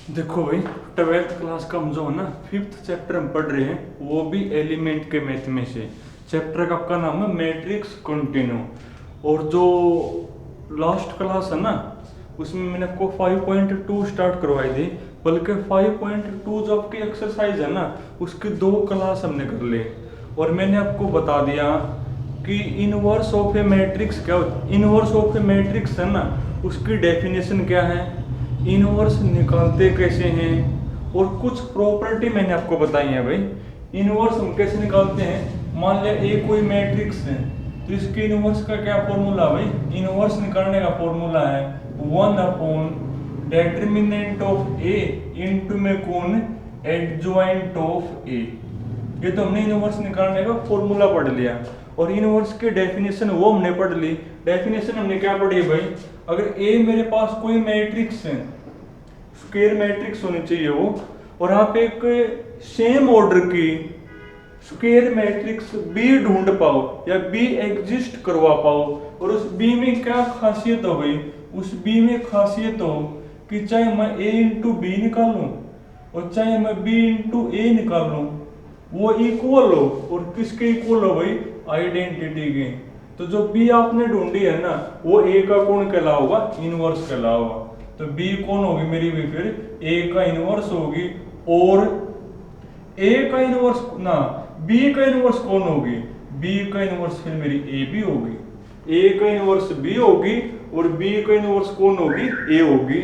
देखो भाई, twelfth class का हम जो है ना फिफ्थ चैप्टर हम पढ़ रहे हैं, वो भी एलिमेंट के मैथ में से। चैप्टर का आपका नाम है मैट्रिक्स कंटिन्यू। और जो लास्ट क्लास है ना, उसमें मैंने आपको 5.2 स्टार्ट करवाई थी। बल्कि 5.2 जो आपकी एक्सरसाइज है ना, उसकी 2 क्लास हमने कर ली। और मैंने आपको बता दिया कि इनवर्स ऑफ ए मैट्रिक्स क्या होता है। इनवर्स ऑफ ए मैट्रिक्स है ना, उसकी डेफिनेशन क्या है, इनवर्स निकालते कैसे हैं, और कुछ प्रॉपर्टी मैंने आपको बताई है भाई। इनवर्स हम कैसे निकालते हैं, मान लिया ए कोई मैट्रिक्स है, तो इसके इनवर्स का क्या फॉर्मूला भाई, इनवर्स निकालने का फॉर्मूला है 1 डिटरमिनेंट ऑफ ए इंटू में कौन एडजॉइंट ऑफ ए। ये तो हमने इनवर्स निकालने का फॉर्मूला पढ़ लिया। और इनवर्स की डेफिनेशन वो हमने पढ़ ली। डेफिनेशन हमने क्या पढ़ी भाई, अगर ए मेरे पास कोई मैट्रिक्स है, स्क्वायर मैट्रिक्स होनी चाहिए वो, और आप एक सेम ऑर्डर की स्क्वायर मैट्रिक्स बी ढूंढ पाओ या बी एग्जिस्ट करवा पाओ, और उस बी में क्या खासियत हो भाई, उस बी में खासियत हो कि चाहे मैं ए इंटू बी निकालूं और चाहे मैं बी इंटू ए निकाल लूं, वो इक्वल हो। और किसके इक्वल हो भाई, आइडेंटिटी के। तो जो बी आपने ढूंढी है ना, वो ए का कौन कहला होगा, इनवर्स कहला होगा। तो बी कौन होगी मेरी भी, फिर ए का इनवर्स होगी। और ए का इनवर्स ना, बी का इनवर्स कौन होगी, बी का इनवर्स फिर मेरी ए बी होगी। ए का इनवर्स बी होगी और बी का इनवर्स कौन होगी, ए होगी।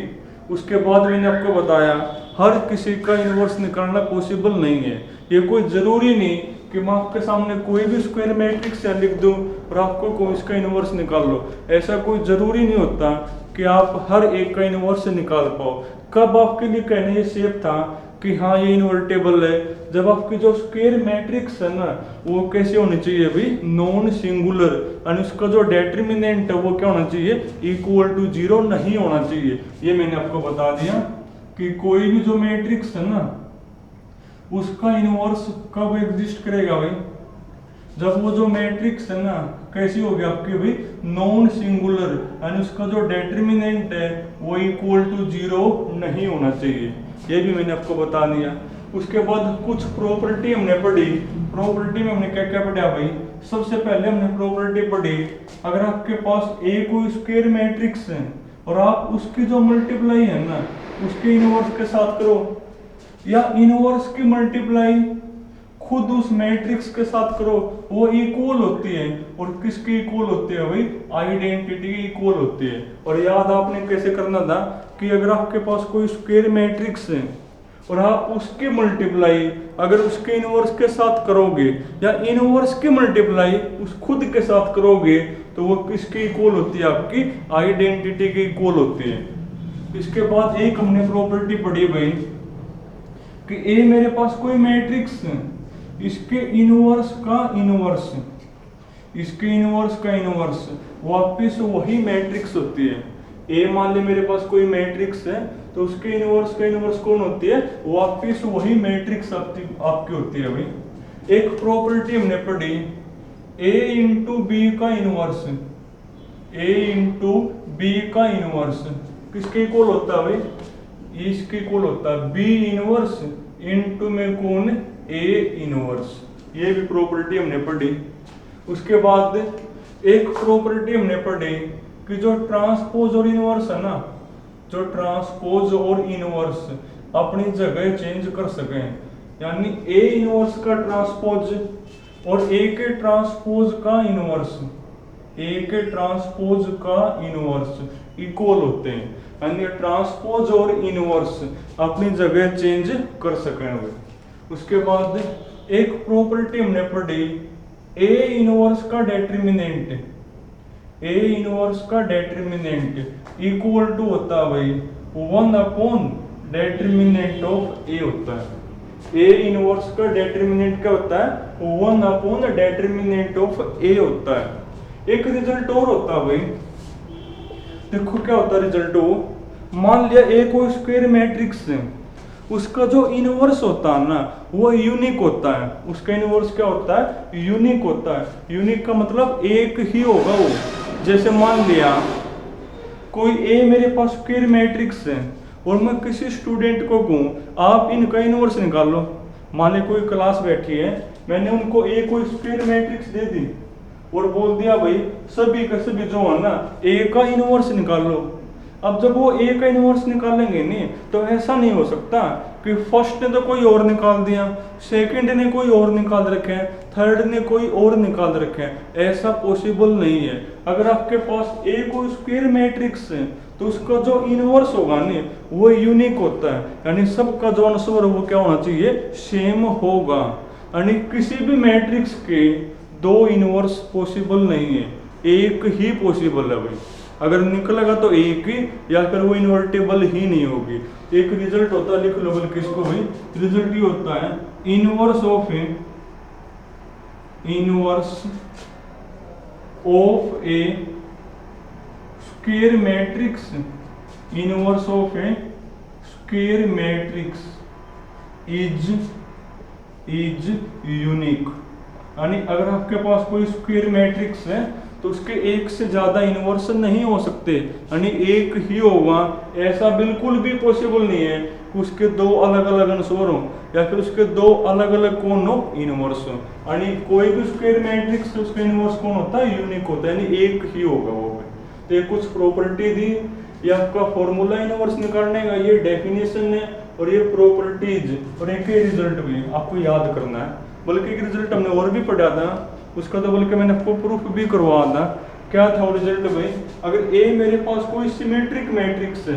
उसके बाद मैंने आपको बताया हर किसी का इनवर्स निकालना पॉसिबल नहीं है। ये कोई जरूरी नहीं कि मैं आपके सामने कोई भी स्क्वायर मैट्रिक्स लिख दूं और आपको कोई इसका इनवर्स निकाल लो। ऐसा कोई जरूरी नहीं होता कि आप हर एक का इनवर्स निकाल पाओ। कब आपके लिए कहने ये सेफ था कि हाँ ये इनवर्टेबल है, जब आपकी जो स्क्वायर मैट्रिक्स है ना, वो कैसे होनी चाहिए भाई, नॉन सिंगुलर, और उसका जो डिटरमिनेंट है वो क्या होना चाहिए, इक्वल टू 0 नहीं होना चाहिए। ये मैंने आपको बता दिया कि कोई भी जो मैट्रिक्स है ना, उसका इनवर्स कब एग्जिस्ट करेगा भाई, जब वो जो मैट्रिक्स है ना कैसी होगी आपकी भाई, नॉन सिंगुलर, यानी उसका जो डिटरमिनेंट है वो इक्वल टू 0 नहीं होना चाहिए। ये भी मैंने आपको बता दिया। उसके बाद कुछ प्रॉपर्टी हमने पढ़ी। प्रॉपर्टी में हमने क्या क्या पढ़ा भाई, सबसे पहले हमने प्रॉपर्टी पढ़ी, अगर आपके पास ए कोई स्क्वायर मैट्रिक्स है और आप उसकी जो मल्टीप्लाई है ना, उसके इनवर्स के साथ करो, या इनवर्स की मल्टीप्लाई खुद उस मैट्रिक्स के साथ करो, वो इक्वल होती है। और किसकी इक्वल होती है भाई, आइडेंटिटी की इक्वल होती है। और याद आपने कैसे करना था कि अगर आपके पास कोई स्क्वायर मैट्रिक्स है और आप उसकी मल्टीप्लाई अगर उसके इनवर्स के साथ करोगे, या इनवर्स की मल्टीप्लाई उस खुद के साथ करोगे, तो वो किसकी इक्वल होती है, आपकी आइडेंटिटी की इक्वल होती है। इसके बाद एक हमने प्रॉपर्टी पढ़ी भाई कि ए मेरे पास कोई मैट्रिक्स है, इसके इनवर्स का इनवर्स, इसके इनवर्स का इनवर्स वापिस वही मैट्रिक्स होती है। ए मान ले मेरे पास कोई मैट्रिक्स है, तो उसके इनवर्स का इनवर्स कौन होती है, वापिस वही मैट्रिक्स आपकी होती है भाई। एक प्रॉपर्टी हमने पढ़ी, ए इंटू बी का इनवर्स, ए इंटू बी का इनवर्स किसके इक्वल होता है भाई, इसके इक्वल होता है बी इनवर्स इंटू में कौन, ए इनवर्स। ये भी प्रॉपर्टी हमने पढ़ी। उसके बाद एक प्रॉपर्टी हमने पढ़ी कि जो ट्रांसपोज और इनवर्स है ना, जो ट्रांसपोज और इनवर्स अपनी जगह चेंज कर सकें, यानी ए इनवर्स का ट्रांसपोज और ए के ट्रांसपोज का इनवर्स, ए के ट्रांसपोज का इनवर्स इक्वल होते हैं, यानी ट्रांसपोज और इनवर्स अपनी जगह चेंज कर सकें। उसके बाद एक प्रॉपर्टी हमने पढ़ी, ए इनवर्स का डिटरमिनेंट, ए इनवर्स का डिटरमिनेंट इक्वल टू होता है भाई 1 डिटरमिनेंट ऑफ ए होता है। ए इनवर्स का डिटरमिनेंट क्या होता है, 1 डिटरमिनेंट ऑफ ए होता है। एक रिजल्ट और होता है भाई, देखो क्या होता है रिजल्ट वो, मान लिया ए कोई स्क्वायर मैट्रिक्स है, उसका जो इनवर्स होता है ना वो यूनिक होता है। उसका इनवर्स क्या होता है, यूनिक होता है। यूनिक का मतलब एक ही होगा वो। जैसे मान लिया कोई ए मेरे पास स्क्वायर मैट्रिक्स है और मैं किसी स्टूडेंट को कहूँ आप इनका इनवर्स निकाल लो, मान ली कोई क्लास बैठी है, मैंने उनको ए कोई स्क्वायर मैट्रिक्स दे दी और बोल दिया भाई सभी का सभी जो है ना ए का इनवर्स निकाल लो। अब जब वो ए का इनवर्स निकालेंगे नहीं तो ऐसा नहीं हो सकता कि फर्स्ट ने तो कोई और निकाल दिया, सेकंड ने कोई और निकाल रखे हैं, थर्ड ने कोई और निकाल रखे हैं, ऐसा पॉसिबल नहीं है। अगर आपके पास ए कोई स्क्वायर मैट्रिक्स है तो उसका जो इनवर्स होगा नहीं वो यूनिक होता है, यानी सबका जो आंसर वो क्या होना चाहिए, सेम होगा। यानी किसी भी मैट्रिक्स के दो इनवर्स पॉसिबल नहीं है, एक ही पॉसिबल है भाई। अगर निकलेगा तो एक ही, या फिर वो इन्वर्टेबल ही नहीं होगी। एक रिजल्ट होता है, लिख लो बल्कि इसको भाई, रिजल्ट ये होता है inverse of A square matrix, inverse of A square matrix is unique. यानी अगर आपके पास कोई स्क्वायर मैट्रिक्स है तो उसके एक से ज्यादा इनवर्स नहीं हो सकते, यानी एक ही होगा, ऐसा बिल्कुल भी पॉसिबल नहीं है कि उसके दो अलग अलग आंसर हो या फिर उसके दो अलग अलग कौन हो, इनवर्स हो। यानी कोई भी स्क्वायर मैट्रिक्स उसका इनवर्स कौन होता है, यूनिक होता है, यानी एक ही होगा वो। तो ये कुछ प्रॉपर्टी दी, ये आपका फॉर्मूला इनवर्स निकालने का, ये डेफिनेशन है और ये प्रॉपर्टीज, और एक ही रिजल्ट भी आपको याद करना है। बल्कि एक रिजल्ट हमने और भी पढ़ा था, उसका तो बल्कि मैंने आपको प्रूफ भी करवा था। क्या था वो रिजल्ट भाई, अगर ए मेरे पास कोई सिमेट्रिक मैट्रिक्स है,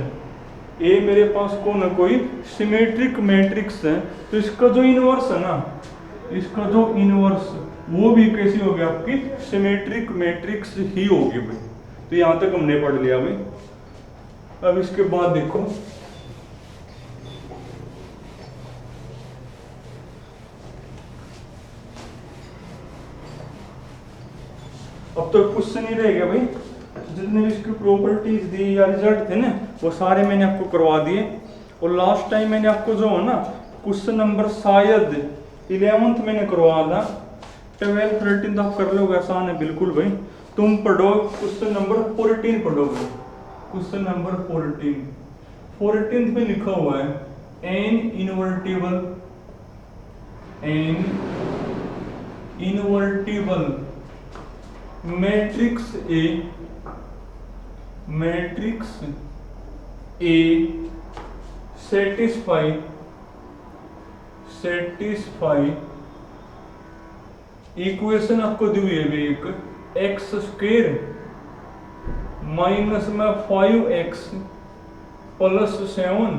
ए मेरे पास कौन है, कोई सिमेट्रिक मैट्रिक्स है, तो इसका जो इनवर्स है ना, इसका जो इनवर्स वो भी कैसी होगी, आपकी सिमेट्रिक मैट्रिक्स ही होगी भाई। तो यहां तक हमने पढ़ लिया भाई। अब इसके बाद देखो, अब तो क्वेश्चन ही रह गया भाई। जितने भी इसकी प्रॉपर्टीज दी या रिजल्ट थे ना वो सारे मैंने आपको करवा दिए। और लास्ट टाइम मैंने आपको जो है ना क्वेश्चन नंबर शायद 11th मैंने करवा था, 12 13 आप कर लोगे, आसान है बिल्कुल भाई। तुम पढ़ो क्वेश्चन नंबर 14 पढ़ोगे, क्वेश्चन नंबर 14 पे लिखा हुआ है an invertible matrix A satisfy equation आपको दी हुई है एक एक्स स्क्वायर माइनस में 5x प्लस 7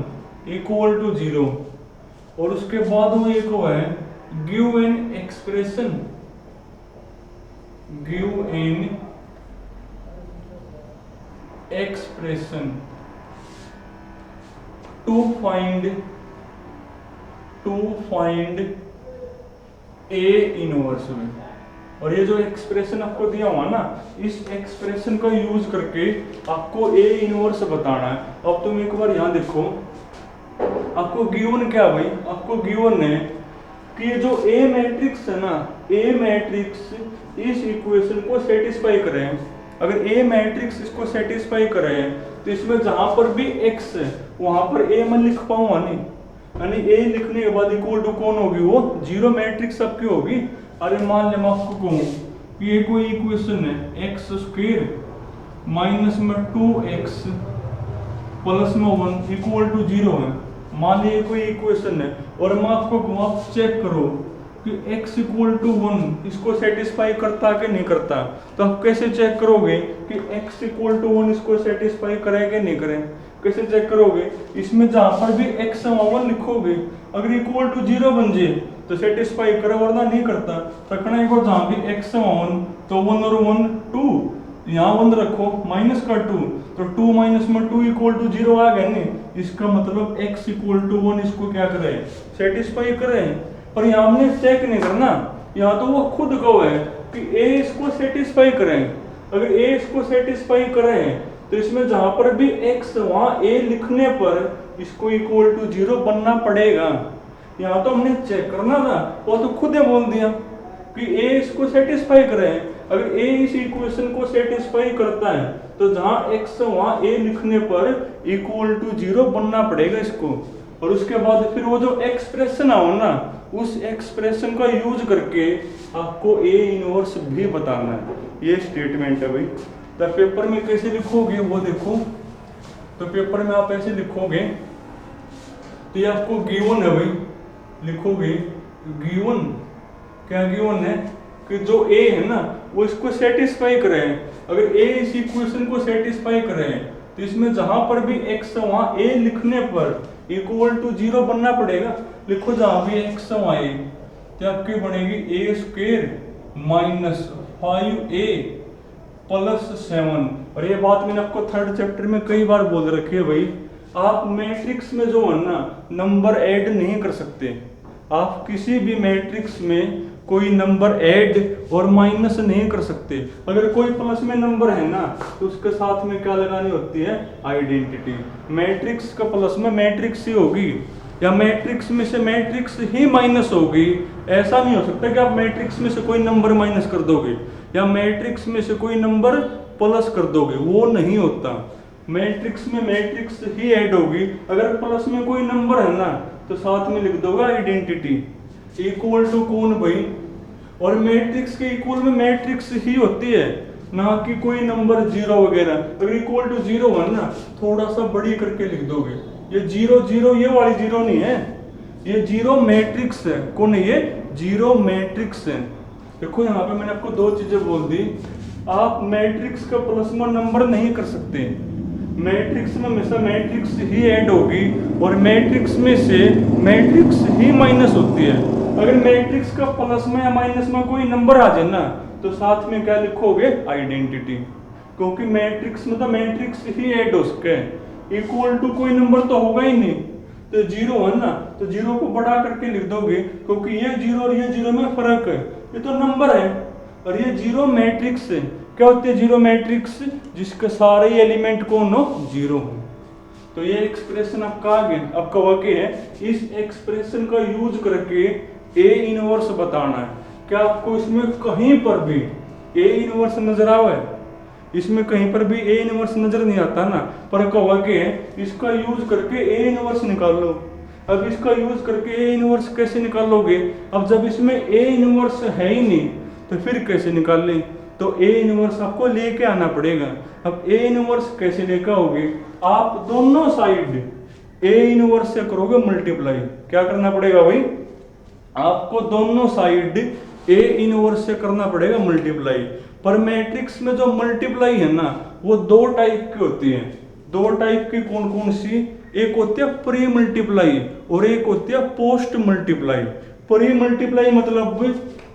इक्वल टू 0, और उसके बाद वो एक हुआ है give an expression to find A inverse में। और ये जो एक्सप्रेशन आपको दिया हुआ ना, इस एक्सप्रेशन का यूज करके आपको ए इनवर्स बताना है। अब तुम एक बार यहां देखो, आपको गिवन क्या भाई, आपको गिवन है कि जो ए मैट्रिक्स है ना, ए मैट्रिक्स इस इक्वेशन को सेटिस्फाई करे। अगर ए मैट्रिक्स इसको सेटिस्फाई करे तो इसमें जहां पर भी x है वहां पर ए मैं लिख पाऊंगा नहीं, यानी ए लिखने के बाद इक्वल टू कौन होगी, वो जीरो मैट्रिक्स आपकी होगी। अरे मान ले मैं आपको कहूं कि ये कोई इक्वेशन है एक्स स्क्वायर माइनस में 2x प्लस में 1 इक्वल टू 0 है, मान लीजिए कोई इक्वेशन है, और मैं आपको कहूं आप चेक करो कि x इक्वल टू 1 इसको सेटिस्फाई करता कि नहीं करता। तो आप कैसे चेक करोगे कि x इक्वल टू 1 इसको सेटिस्फाई करेगा नहीं करें, कैसे चेक करोगे, इसमें जहां पर भी x 1 लिखोगे, अगर इक्वल टू 0 बन जाए तो सेटिस्फाई करे, वरना नहीं करता। रखना एक बार जहां भी x 1 तो 1 और 1 2, यहाँ 1 रखो माइनस का 2, तो 2 माइनस में 2 इक्वल टू 0 आ गया नहीं, इसका मतलब x इक्वल टू 1 इसको क्या करे, सेटिस्फाई करे। पर यहाँ हमने चेक नहीं करना, यहाँ तो वो खुद कहो है कि a इसको सेटिस्फाई करें। अगर a इसको सेटिस्फाई करें तो इसमें जहां पर भी x वहां a लिखने पर इसको इक्वल टू 0 बनना पड़ेगा। यहाँ तो हमने चेक करना था, वो तो खुद ही बोल दिया कि a इसको सेटिस्फाई करें। अगर ए इस इक्वेशन को सेटिस्फाई करता है तो जहां x वहां ए लिखने पर इक्वल टू 0 बनना पड़ेगा इसको। और उसके बाद फिर वो जो एक्सप्रेशन आओ ना, उस एक्सप्रेशन का यूज करके आपको ए इनवर्स भी बताना है। ये स्टेटमेंट है भाई। तो पेपर में कैसे लिखोगे वो देखो। तो पेपर में आप ऐसे लिखोगे, तो ये आपको गिवन है भाई, लिखोगे गिवन। क्या गिवन है कि जो ए है ना वो इसको सेटिस्फाई करे। अगर ए इस इक्वेशन को सेटिस्फाई करे तो इसमें जहां पर भी x वहां ए लिखने पर इक्वल टू 0 बनना पड़ेगा। लिखो जहां भी x वहां ए, तो आपकी बनेगी ए स्क्वायर माइनस 5a प्लस 7। और ये बात मैंने आपको थर्ड चैप्टर में कई बार बोल रखी है भाई, आप मैट्रिक्स में जो है ना नंबर ऐड नहीं कर सकते। आप किसी भी मैट्रिक्स में कोई नंबर ऐड और माइनस नहीं कर सकते। अगर कोई प्लस में नंबर है ना तो उसके साथ में क्या लगानी होती है, आइडेंटिटी। मैट्रिक्स का प्लस में मैट्रिक्स ही होगी, या मैट्रिक्स में से मैट्रिक्स ही माइनस होगी। ऐसा नहीं हो सकता कि आप मैट्रिक्स में से कोई नंबर माइनस कर दोगे या मैट्रिक्स में से कोई नंबर प्लस कर दोगे, वो नहीं होता। मैट्रिक्स में मैट्रिक्स ही ऐड होगी। अगर प्लस में कोई नंबर है ना तो साथ में लिख दोगे आइडेंटिटी इक्वल टू कौन भाई। और मैट्रिक्स के इक्वल में मैट्रिक्स ही होती है, ना कि कोई नंबर 0 वगैरह। अगर इक्वल टू 0 है ना थोड़ा सा बड़ी करके लिख दोगे। ये 0 0 ये वाली 0 नहीं है, ये 0 मैट्रिक्स है। कौन है ये, 0 मैट्रिक्स है। देखो यहाँ पे मैंने आपको दो चीजें बोल दी। आप मैट्रिक्स का प्लस में नंबर नहीं कर सकते। मैट्रिक्स में हमेशा मैट्रिक्स ही ऐड होगी और मैट्रिक्स में से मैट्रिक्स ही माइनस होती है। अगर मैट्रिक्स का प्लस में या माइनस में कोई नंबर आ जाए ना तो साथ में क्या लिखोगे, आइडेंटिटी। क्योंकि मैट्रिक्स में तो मैट्रिक्स ही ऐड हो सके। इक्वल टू कोई नंबर तो होगा ही नहीं, तो 0 है ना तो 0 को बढ़ा करके लिख दोगे, क्योंकि ये 0 और ये 0 में फर्क है। ये तो नंबर है और ये 0 मैट्रिक्स है। क्या होती है 0 मैट्रिक्स, जिसके सारे एलिमेंट कौन हो, 0 हो। तो ये एक्सप्रेशन आपका आ गया, आपका वाक्य है। इस एक्सप्रेशन का यूज करके ए इनवर्स बताना है। क्या आपको इसमें कहीं पर भी ए इनवर्स नजर आवे, इसमें कहीं पर भी ए इनवर्स नजर नहीं आता ना, पर का वाक्य है इसका यूज करके ए इनवर्स निकाल लो। अब इसका यूज करके ए इनवर्स कैसे निकालोगे, अब जब इसमें ए इनवर्स है ही नहीं तो फिर कैसे निकाल ले। तो ए इनवर्स आपको लेके आना पड़ेगा। अब ए इनवर्स कैसे लेकर आओगे, आप दोनों साइड ए इनवर्स से करोगे मल्टीप्लाई। क्या करना पड़ेगा भाई, आपको दोनों साइड ए इनवर्स से करना पड़ेगा मल्टीप्लाई। पर मैट्रिक्स में जो मल्टीप्लाई है ना वो दो टाइप की होती है। दो टाइप की कौन कौन सी, एक होती है प्री मल्टीप्लाई और एक होती है पोस्ट मल्टीप्लाई। प्री मल्टीप्लाई मतलब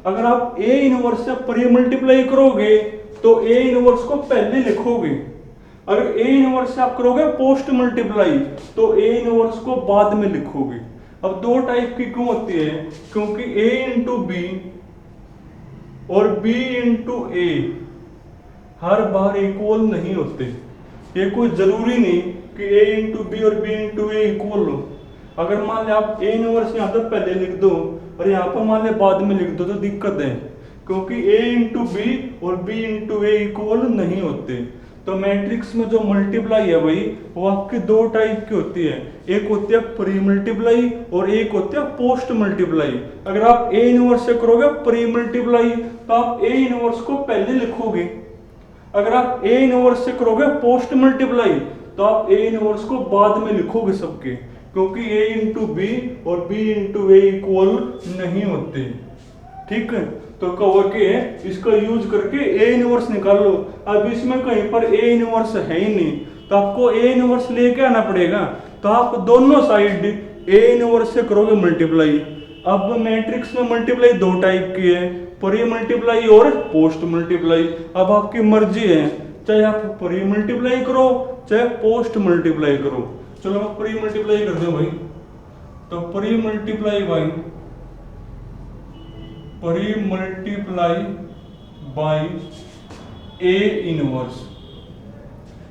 अगर आप ए इनवर्स से प्री मल्टीप्लाई करोगे तो ए इनवर्स को पहले लिखोगे। अगर ए इनवर्स से आप करोगे पोस्ट मल्टीप्लाई तो ए इनवर्स को बाद में लिखोगे। अब दो टाइप की क्यों होती है, क्योंकि a इंटू बी और b इंटू ए हर बार इक्वल नहीं होते। ये कोई जरूरी नहीं कि a इंटू बी और b इंटू ए इक्वल हो। अगर मान लिया आप a इनवर्स यहाँ पर पहले लिख दो और यहाँ पर मान लिया बाद में लिख दो तो दिक्कत है, क्योंकि a इंटू बी और b इंटू ए इक्वल नहीं होते। तो मैट्रिक्स में जो मल्टीप्लाई है भाई वो आपकी दो टाइप की होती है, एक होती है प्री मल्टीप्लाई और एक होती है पोस्ट मल्टीप्लाई। अगर आप ए इनवर्स से करोगे प्री मल्टीप्लाई तो आप ए इनवर्स को पहले लिखोगे। अगर आप ए इनवर्स से करोगे पोस्ट मल्टीप्लाई तो आप ए इनवर्स को बाद में लिखोगे सबके, क्योंकि ए इंटू बी और बी इंटू ए इक्वल नहीं होते। ठीक है, तो कहो कि इसका यूज करके ए इनवर्स निकाल लो। अब इसमें कहीं पर ए इनवर्स है ही नहीं तो आपको ए इनवर्स लेके आना पड़ेगा। तो आप दोनों साइड ए इनवर्स से करोगे मल्टीप्लाई। अब मैट्रिक्स में मल्टीप्लाई दो टाइप की है, प्री मल्टीप्लाई और पोस्ट मल्टीप्लाई। अब आपकी मर्जी है, चाहे आप प्री मल्टीप्लाई करो चाहे पोस्ट मल्टीप्लाई करो। चलो मैं प्री मल्टीप्लाई कर दूं भाई, तो pre multiply by pre multiply by A inverse,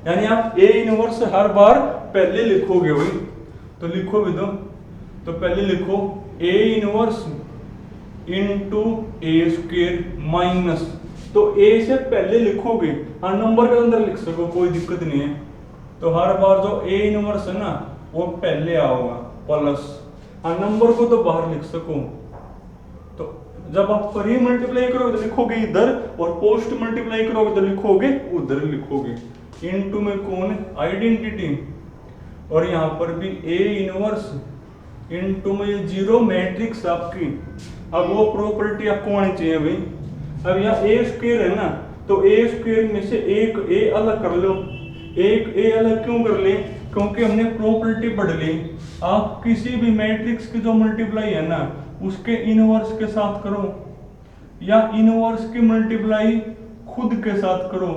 यानी आप ए इनवर्स हर बार पहले लिखोगे भाई। तो लिखो भी दो, तो पहले लिखो ए इनवर्स इंटू ए स्क्वायर माइनस तो ए से पहले लिखोगे, हाँ नंबर के अंदर लिख सको, कोई दिक्कत नहीं है। तो हर बार जो ए इनवर्स है ना वो पहले आओगा प्लस, हाँ नंबर को तो बाहर लिख सको। तो जब आप प्री मल्टीप्लाई करोगे तो लिखोगे इधर, और पोस्ट मल्टीप्लाई करोगे तो लिखोगे उधर लिखोगे। इनटू में कौन है, आइडेंटिटी, और यहाँ पर भी ए इनवर्स इनटू में ये जीरो मैट्रिक्स आपकी। अब वो प्रॉपर्टी आपको आनी चाहिए भाई। अब यहाँ ए स्क्वायर है ना, तो ए स्क्वायर में से एक ए अलग कर लो। एक ए अलग क्यों कर ले, क्योंकि हमने प्रॉपर्टी पढ़ ली, आप किसी भी मैट्रिक्स की जो मल्टीप्लाई है ना उसके इनवर्स के साथ करो, या इनवर्स की मल्टीप्लाई खुद के साथ करो,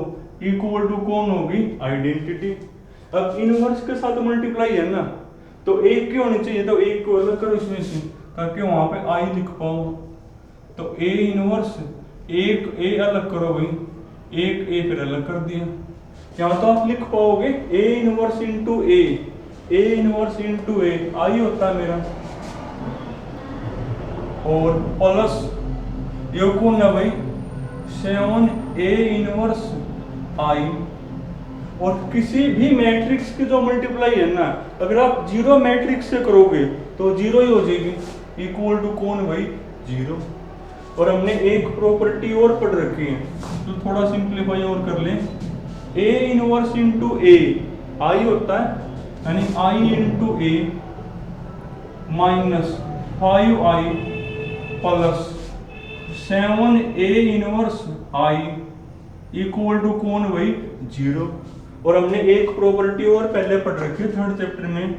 इक्वल टू कौन होगी, आइडेंटिटी। अब इनवर्स के साथ मल्टीप्लाई है ना, तो एक क्यों होनी चाहिए, तो एक को अलग करो इसमें से, ताकि वहां पे आई लिख पाओ। तो ए इनवर्स, एक ए अलग करो भाई, एक ए फिर अलग कर दिया। यहाँ तो आप लिख पाओगे A inverse into A inverse into A, I होता है मेरा, और प्लस ये कौन है भाई, 7 ए इनवर्स आई। और किसी भी मैट्रिक्स की जो मल्टीप्लाई है ना, अगर आप जीरो मैट्रिक्स से करोगे तो जीरो ही हो जाएगी, इक्वल टू कौन भाई, जीरो। और हमने एक प्रॉपर्टी और पढ़ रखी है, तो थोड़ा सिंप्लीफाई और कर लें। ए इनवर्स इंटू ए आई होता है, यानी I into A minus 5i plus 7 A inverse I equal to कौन भाई, जीरो। और हमने एक प्रॉपर्टी और पहले पढ़ रखी है थर्ड चैप्टर में,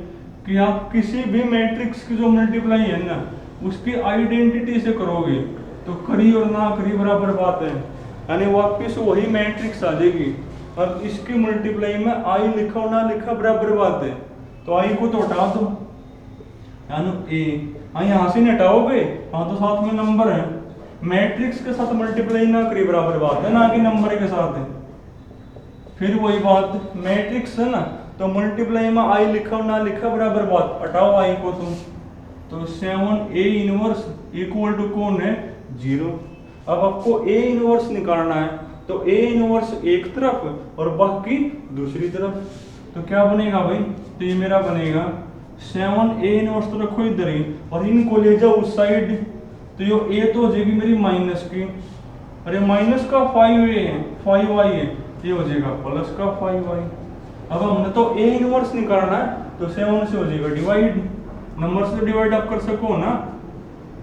कि आप किसी भी मैट्रिक्स की जो मल्टीप्लाई है ना उसकी आइडेंटिटी से करोगे तो करी और ना करी बराबर बात है, यानी वापिस वही मैट्रिक्स आ जाएगी। अब इसकी मल्टीप्लाई में आई लिखा और ना लिखा बराबर बात है, तो आई को तो हटा दो, यानी ए, हाँ यहाँ से नहीं हटाओगे, हाँ तो साथ में नंबर है, मैट्रिक्स के साथ मल्टीप्लाई ना करी बराबर बात है, ना कि नंबर के साथ है। फिर वही बात, मैट्रिक्स है ना तो मल्टीप्लाई में आई लिखा और ना लिखा बराबर बात, हटाओ आई को तुम, तो 7 ए इनवर्स इक्वल टू कौन है, जीरो। अब आपको ए इनवर्स निकालना है, तो ए इनवर्स एक तरफ और बाकी दूसरी तरफ, तो क्या बनेगा भाई, तो ये मेरा बनेगा 7 ए इनवर्स तो रखो इधर ही, और इनको ले जाओ उस साइड, तो ये ए तो हो जाएगी मेरी माइनस की, अरे माइनस का 5a है, 5y है, ये हो जाएगा प्लस का 5y। अब हमने तो ए इनवर्स निकालना है, तो 7 से हो जाएगा डिवाइड, नंबर से डिवाइड आप कर सको ना,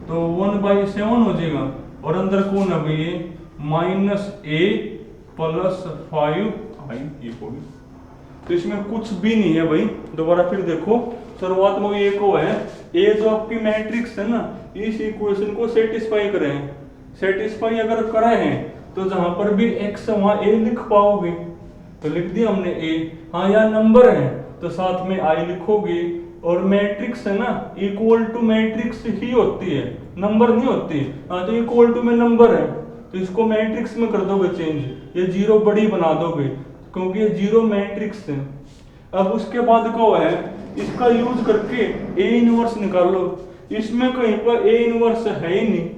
तो 1/7 हो जाएगा, और अंदर कौन है भाई, ये माइनस ए प्लस 5i ये होगी। तो इसमें कुछ भी नहीं है भाई, दोबारा फिर देखो, शुरुआत में ये को है, ए जो आपकी मैट्रिक्स है ना इस इक्वेशन को सेटिस्फाई करें, सेटिस्फाई अगर करे हैं तो जहां पर भी x है वहां a लिख पाओगे, तो लिख दिया हमने a। हाँ यहाँ नंबर है तो साथ में i लिखोगे, और मैट्रिक्स है ना इक्वल टू मैट्रिक्स ही होती है, नंबर नहीं होती। हाँ तो इक्वल टू में नंबर है तो इसको मैट्रिक्स में कर दोगे चेंज, ये जीरो बड़ी बना दोगे क्योंकि ये जीरो मैट्रिक्स है। अब उसके बाद क्या है, इसका यूज करके ए इनवर्स निकालो, इसमें कहीं पर ए इनवर्स है ही नहीं,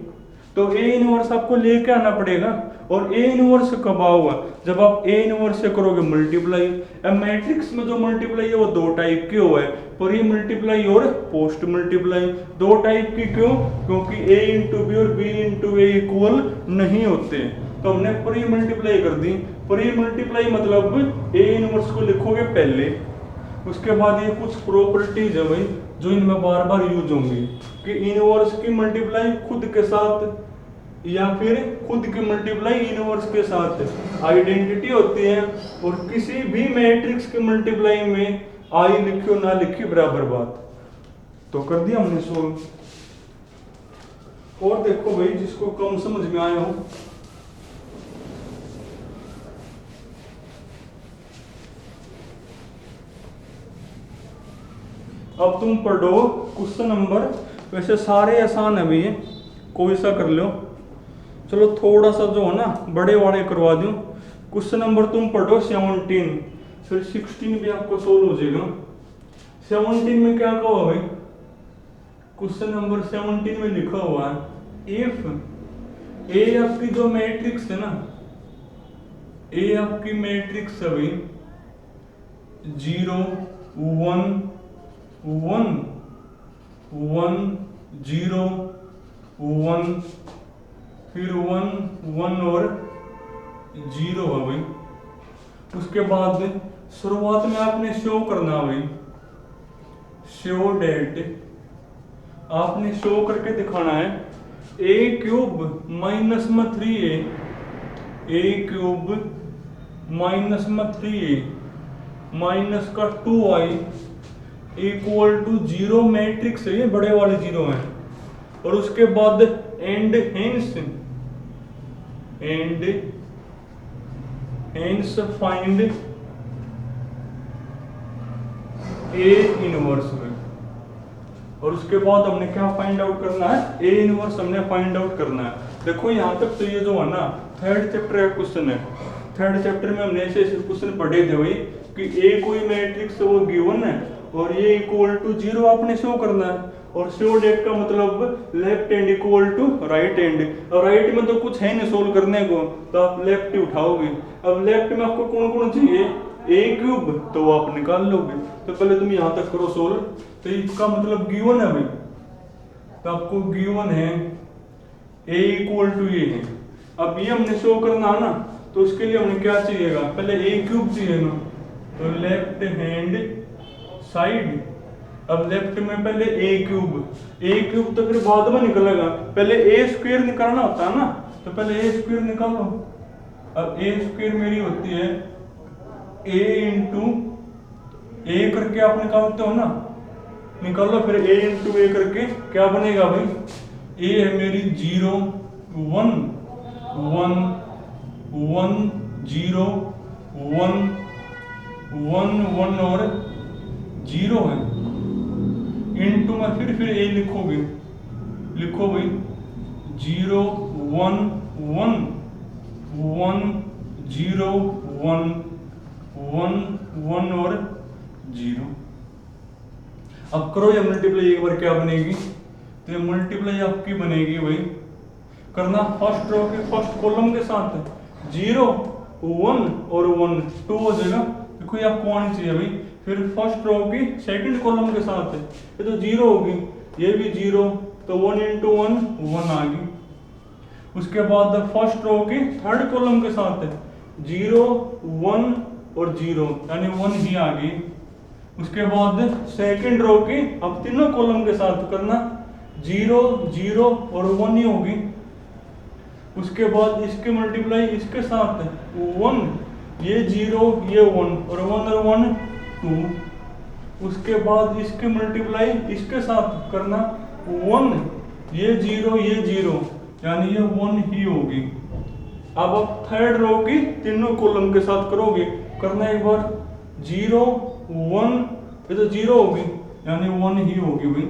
तो ए इनवर्स आपको लेके आना पड़ेगा। और ए इनवर्स कब आओगा, जब आप ए इनवर्स से करोगे मल्टीप्लाई। अब मैट्रिक्स में जो मल्टीप्लाई है वो दो टाइप के हुआ है, प्री मल्टीप्लाई और पोस्ट मल्टीप्लाई। दो टाइप की क्यों, क्योंकि ए इंटू बी और बी इंटू ए इक्वल नहीं होते, तो हमने प्री मल्टीप्लाई कर दी। प्री मल्टीप्लाई मतलब ए इनवर्स को लिखोगे पहले, उसके बाद ये कुछ प्रॉपर्टीज है भाई जो इनमें बार बार यूज होंगी, कि इनवर्स की मल्टीप्लाई खुद के साथ या फिर खुद की मल्टीप्लाई इनवर्स के साथ आइडेंटिटी होती है, और किसी भी मैट्रिक्स की मल्टीप्लाई में आई लिखी और ना लिखी बराबर बात। तो कर दिया हमने सोल्व। और देखो भाई जिसको कम समझ में आया हो, अब तुम पढ़ो क्वेश्चन नंबर, वैसे सारे आसान है भैया, कोई सा कर लो, चलो थोड़ा सा जो है ना बड़े वाले करवा दूं। क्वेश्चन नंबर तुम पढ़ो 17, फिर 16 भी आपको सोल्व हो जाएगा। 17 में क्या कहा भाई, क्वेश्चन नंबर 17 में लिखा हुआ है इफ ए आपकी जो मैट्रिक्स है ना ए आपकी मैट्रिक्स है भाई 0 1 1 1 0 1 फिर 1 1 और 0 है भाई। उसके बाद शुरुआत में आपने शो करना है भाई, शो डेट आपने शो करके दिखाना है ए क्यूब माइनस में 3a, ए क्यूब माइनस में 3a माइनस का 2i इक्वल टू 0 मैट्रिक्स है, ये बड़े वाले 0 हैं। और उसके बाद and hence find A inverse में। और उसके बाद हमने क्या फाइंड आउट करना है, ए इनवर्स हमने फाइंड आउट करना है। देखो यहाँ तक तो ये जो है ना थर्ड चैप्टर का क्वेश्चन है। थर्ड चैप्टर में हमने ऐसे क्वेश्चन पढ़े थे भाई कि ए कोई मैट्रिक्स वो गिवन है और ये इक्वल टू 0 आपने शो करना है। और शो डेट का मतलब left hand equal to right hand, और राइट में तो कुछ है नहीं सोल्व करने को, तो आप लेफ्ट ही उठाओगे। अब लेफ्ट में आपको कौन कौन चाहिए, ए क्यूब, तो वो आप निकाल लोगे। तो पहले तुम यहाँ तक करो सोल्व। तो इसका मतलब गिवन है भाई, तो आपको गिवन है ए इक्वल टू ये है। अब ये हमने शो करना है ना, तो उसके लिए हमें क्या चाहिएगा, पहले ए क्यूब चाहिए ना, तो लेफ्ट हैंड साइड। अब लेफ्ट में पहले ए क्यूब तो फिर बाद में निकलेगा, पहले ए स्क्वायर निकालना होता है ना, तो पहले ए स्क्वायर निकालो। अब ए स्क्वायर मेरी होती है ए इंटू ए करके आप निकालते हो ना, निकालो फिर ए इंटू ए करके क्या बनेगा भाई, ए है मेरी 0 1 1 1 0 1 1 1 और 0 है, इंटू में फिर ए लिखोगे, लिखो भाई 0 1 1 1 0 1 1 1 और 0। अब करो ये मल्टीप्लाई, एक बार क्या बनेगी, तो ये मल्टीप्लाई आपकी बनेगी भाई, करना फर्स्ट रो के फर्स्ट कॉलम के साथ 0 1 और 1 2 हो जाएगा। देखो ये आपको आनी चाहिए भाई। फिर फर्स्ट रो की सेकंड कॉलम के साथ है, ये तो 0 होगी, ये भी 0, तो 1 इंटू 1 1 आ गई। उसके बाद फर्स्ट रो की थर्ड कॉलम के साथ है 0 1 और 0 यानी 1 ही आ गई। उसके बाद सेकंड रो की अब तीनों कॉलम के साथ करना 0 0 और 1 ही होगी। उसके बाद इसके मल्टीप्लाई इसके साथ 1, ये 0 ये 1 और 1 और 1 2। उसके बाद इसके मल्टीप्लाई इसके साथ करना 1, ये 0 ये 0 यानी ये 1 ही होगी। अब आप थर्ड रो की तीनों कॉलम के साथ करोगे, करना एक बार 0 1, ये तो 0 होगी यानी 1 ही होगी भाई।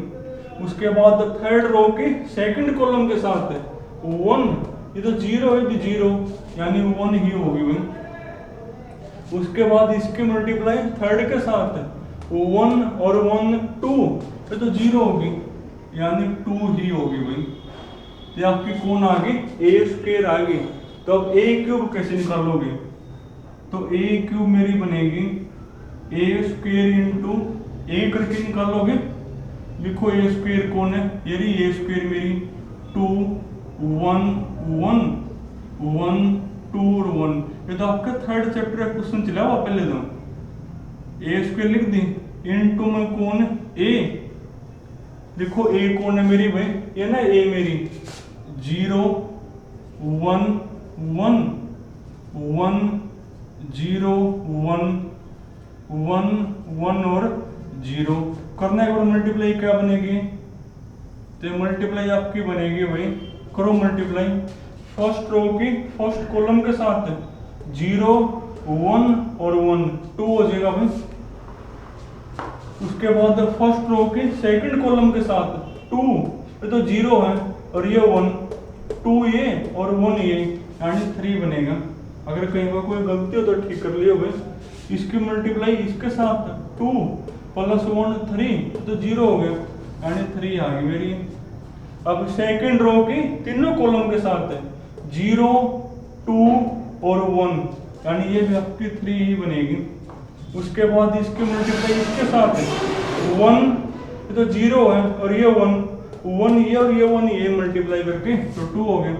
उसके बाद थर्ड रो की सेकंड कॉलम के साथ 1, ये तो 0 है भी 0 यानी 1 ही होगी भाई। उसके बाद इसके मल्टीप्लाई थर्ड के साथ 1 और 1 2, ये तो 0 होगी यानी 2 ही होगी भाई। ये आपकी कौन आ गई, ए स्क्वायर आ गई। तो अब ए क्यूब कैसे निकालोगे, तो ए क्यूब मेरी बनेगी ए स्क्वायर इंटू ए करके निकालोगे, लिखो ए स्क्वायर कौन है, ये रही ए स्क्वायर मेरी 2 1 1 1 2 और 1। ये तो आपका थर्ड चैप्टर का क्वेश्चन चला हुआ पहले, तो ए स्क्वायर लिख दी, इंटू में कौन ए, लिखो ए कौन है मेरी भाई, ये ना ए मेरी 0 1 1 1 0 1 1 1 और 0 करना है। और मल्टीप्लाई क्या बनेगी, तो मल्टीप्लाई आपकी बनेगी भाई, करो मल्टीप्लाई फर्स्ट रो की फर्स्ट कॉलम के साथ 0 1 और 1 2 हो जाएगा भाई। उसके बाद फर्स्ट रो की सेकंड कॉलम के साथ 2, ये तो 0 है और ये 1, 2 ये और 1 ये यानी 3 बनेगा। अगर कहीं पर कोई गलती हो तो ठीक कर लियो भाई। इसकी मल्टीप्लाई इसके साथ 2 प्लस 1 3, तो 0 हो गया यानी 3 आ गई मेरी। अब सेकंड रो की तीनों कॉलम के साथ 0 2 और 1 यानी ये भी आपकी 3 ही बनेगी। उसके बाद इसकी मल्टीप्लाई इसके साथ है 1, ये तो 0 है और ये 1 ये और ये 1 ये मल्टीप्लाई करके तो 2 हो गया।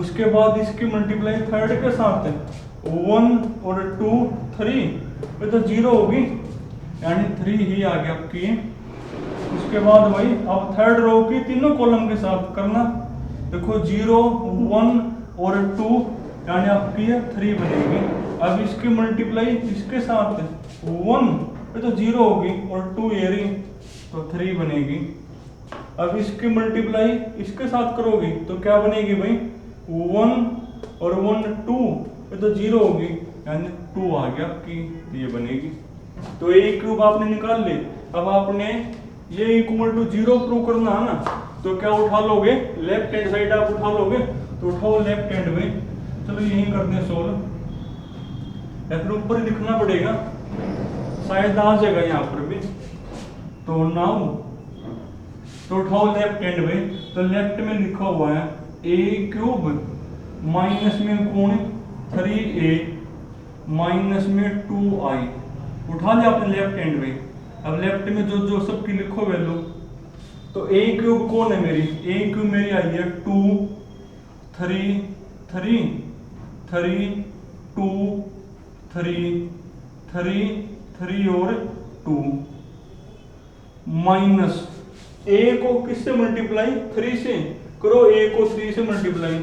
उसके बाद इसकी मल्टीप्लाई थर्ड के साथ है 1 और 2 3, ये तो 0 होगी यानी 3 ही आ गया आपकी। उसके बाद भाई अब थर्ड रो की तीनों कॉलम के साथ करना, देखो 0 1 और 2 यानी आपकी 3 बनेगी। अब इसकी मल्टीप्लाई इसके साथ 1, ये तो 0 होगी और 2 ये रही तो 3 बनेगी। अब इसकी मल्टीप्लाई इसके साथ करोगी तो क्या बनेगी भाई 1 और 1 2, ये तो 0 होगी यानी 2 आ गया आपकी, ये बनेगी। तो ए क्यूब आपने निकाल ली। अब आपने ये इक्वल टू 0 प्रूव करना है ना, तो क्या उठा लोगे, लेफ्ट हैंड साइड आप उठा लोगे, तो उठाओ लेफ्ट हैंड में। चलो यही करते हैं सोल्व, या फिर ऊपर लिखना पड़ेगा, शायद आ जाएगा यहाँ पर भी। तो नाउ तो उठाओ लेफ्ट हैंड में, तो लेफ्ट में लिखा हुआ है ए क्यूब माइनस में कोण 3a माइनस में 2i। उठा लिया आपने लेफ्ट हैंड में। अब लेफ्ट में जो जो सबकी लिखो वैल्यू, तो ए क्यूब कौन है मेरी, ए क्यूब मेरी आई है 2 3 3 3 2 3 3 3 और 2 माइनस ए को किससे मल्टीप्लाई 3 से करो, ए को 3 से मल्टीप्लाई।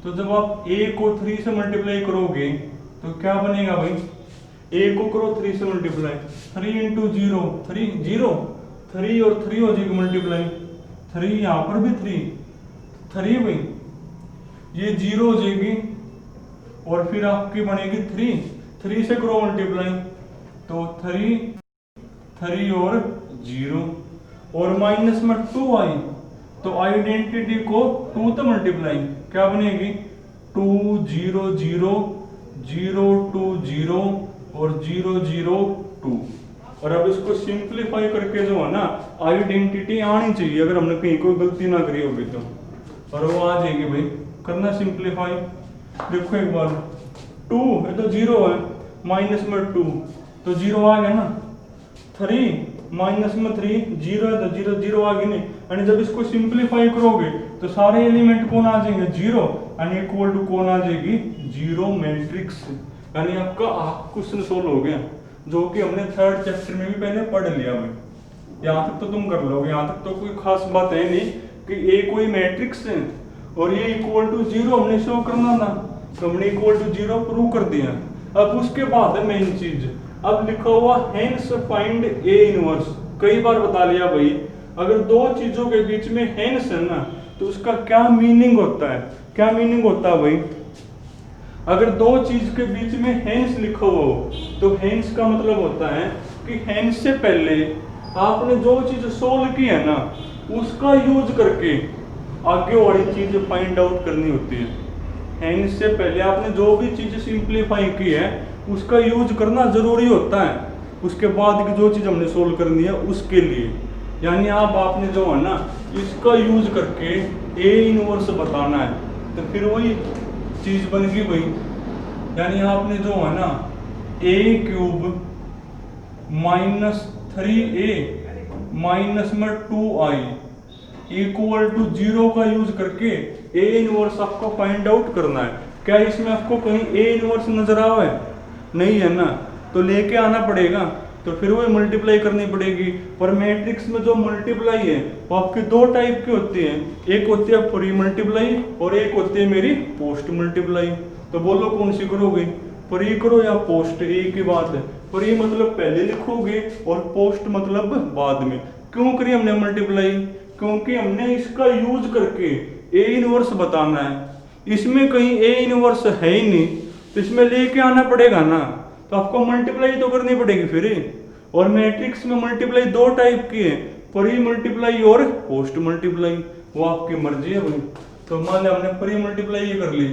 तो जब आप ए को 3 से मल्टीप्लाई करोगे तो क्या बनेगा भाई, ए को करो 3 से मल्टीप्लाई, 3 इंटू 0 3 0 3 और 3 हो जाएगी मल्टीप्लाई, 3 यहाँ पर भी 3 भाई, ये 0 हो जाएगी और फिर आपकी बनेगी 3 से करो मल्टीप्लाई, तो 3 और 0 और माइनस में 2i, तो आइडेंटिटी को 2 से मल्टीप्लाई, क्या बनेगी 2 0 0 0 2 0 और 0 0 2। और अब इसको सिंप्लीफाई करके जो है ना आइडेंटिटी आनी चाहिए, अगर हमने कहीं कोई गलती ना करी होगी तो, और वो आ जाएगी भाई। करना सिंप्लीफाई, देखो एक बार 2 ये तो 0 है, माइनस में 2 तो 0 आ गया ना, 3 माइनस में 3 0 है तो 0 0 आ गई नहीं, यानी जब इसको सिंप्लीफाई करोगे तो सारे एलिमेंट कौन आ जाएंगे 0, यानी इक्वल टू कौन आ जाएगी 0 मैट्रिक्स। यानी आपका क्वेश्चन सोल्व हो गया, जो कि हमने थर्ड चैप्टर में भी पहले पढ़ लिया भाई। यहाँ तक तो तुम कर लोगे, यहाँ तक तो कोई खास बात है नहीं कि ए कोई मैट्रिक्स है और ये इक्वल टू 0 हमने शो करना था, तो हमने इक्वल टू 0 प्रूव कर दिया। अब उसके बाद है मेन चीज, अब लिखा हुआ हेंस फाइंड ए इनवर्स। कई बार बता लिया भाई, अगर दो चीजों के बीच में हेंस है ना तो उसका क्या मीनिंग होता है, क्या मीनिंग होता है भाई, अगर दो चीज के बीच में हेंस लिखा हो तो हेंस का मतलब होता है कि हेंस से पहले आपने जो चीज सोल्व की है ना उसका यूज करके आगे वाली चीज फाइंड आउट करनी होती है। हेंस से पहले आपने जो भी चीज सिंप्लीफाई की है उसका यूज करना जरूरी होता है, उसके बाद की जो चीज हमने सोल्व करनी है उसके लिए। यानी आप आपने जो है ना इसका यूज करके ए इनवर्स बताना है, तो फिर वही चीज बन गई भाई। यानी आपने जो है ना ए क्यूब माइनस 3a माइनस में 2i इक्वल टू 0 का यूज करके ए इनवर्स आपको फाइंड आउट करना है। क्या इसमें आपको कहीं ए इनवर्स नजर आ रहा है, नहीं है ना, तो लेके आना पड़ेगा, तो फिर वो मल्टीप्लाई करनी पड़ेगी। पर मैट्रिक्स में जो मल्टीप्लाई है वो आपकी दो टाइप की होती है, एक होती है प्री मल्टीप्लाई और एक होती है मेरी पोस्ट मल्टीप्लाई। तो बोलो कौन सी करोगे, प्री करो या पोस्ट, एक ही बात है। प्री मतलब पहले लिखोगे और पोस्ट मतलब बाद में। क्यों करी हमने मल्टीप्लाई, क्योंकि हमने इसका यूज करके ए इनवर्स बताना है। इसमें कहीं ए इनवर्स है ही नहीं, तो इसमें लेके आना पड़ेगा ना, तो आपको मल्टीप्लाई तो करनी पड़ेगी फिर। और मैट्रिक्स में मल्टीप्लाई दो टाइप की है, प्री मल्टीप्लाई और पोस्ट मल्टीप्लाई, वो आपकी मर्जी है भाई। तो मान लिया हमने प्री मल्टीप्लाई कर ली,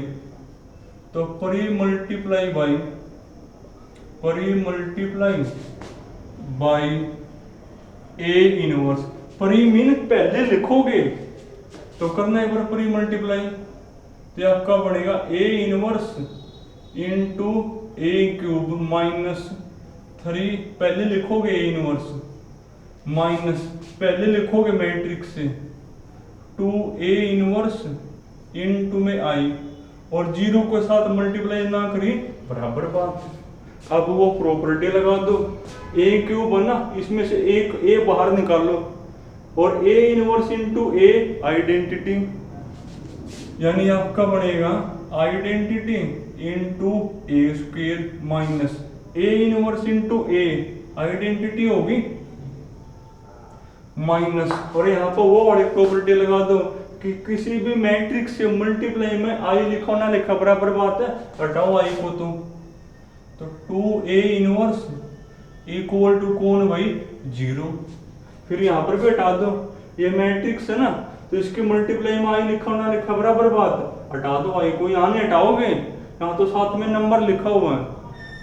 तो pre multiply by A inverse. Pre mean पहले लिखोगे तो करना एक बार प्री मल्टीप्लाई, तो आपका बनेगा ए इनवर्स इंटू ए क्यूब माइनस 3, पहले लिखोगे ए इनवर्स माइनस पहले लिखोगे मैट्रिक्स से 2a इनवर्स इंटू में आई और जीरो के साथ मल्टीप्लाई ना करी बराबर बात। अब वो प्रॉपर्टी लगा दो, ए क्यूब है ना, इसमें से एक ए बाहर निकालो और ए इनवर्स इंटू ए आइडेंटिटी, यानी आपका बनेगा identity into A square minus A inverse into A identity होगी माइनस, और यहाँ पर वो वाली प्रॉपर्टी लगा दो कि किसी भी मैट्रिक्स से मल्टीप्लाई में आई लिखो ना लिखा बराबर बात है, हटाओ आई को तो 2a इनवर्स इक्वल टू कौन भाई 0, फिर यहाँ पर भी हटा दो, ये मैट्रिक्स है ना तो इसके मल्टीप्लाई में आई लिखा ना लिखा बराबर बात, हटा दो आई को, यहाँ नहीं हटाओगे, यहाँ तो साथ में नंबर लिखा हुआ है,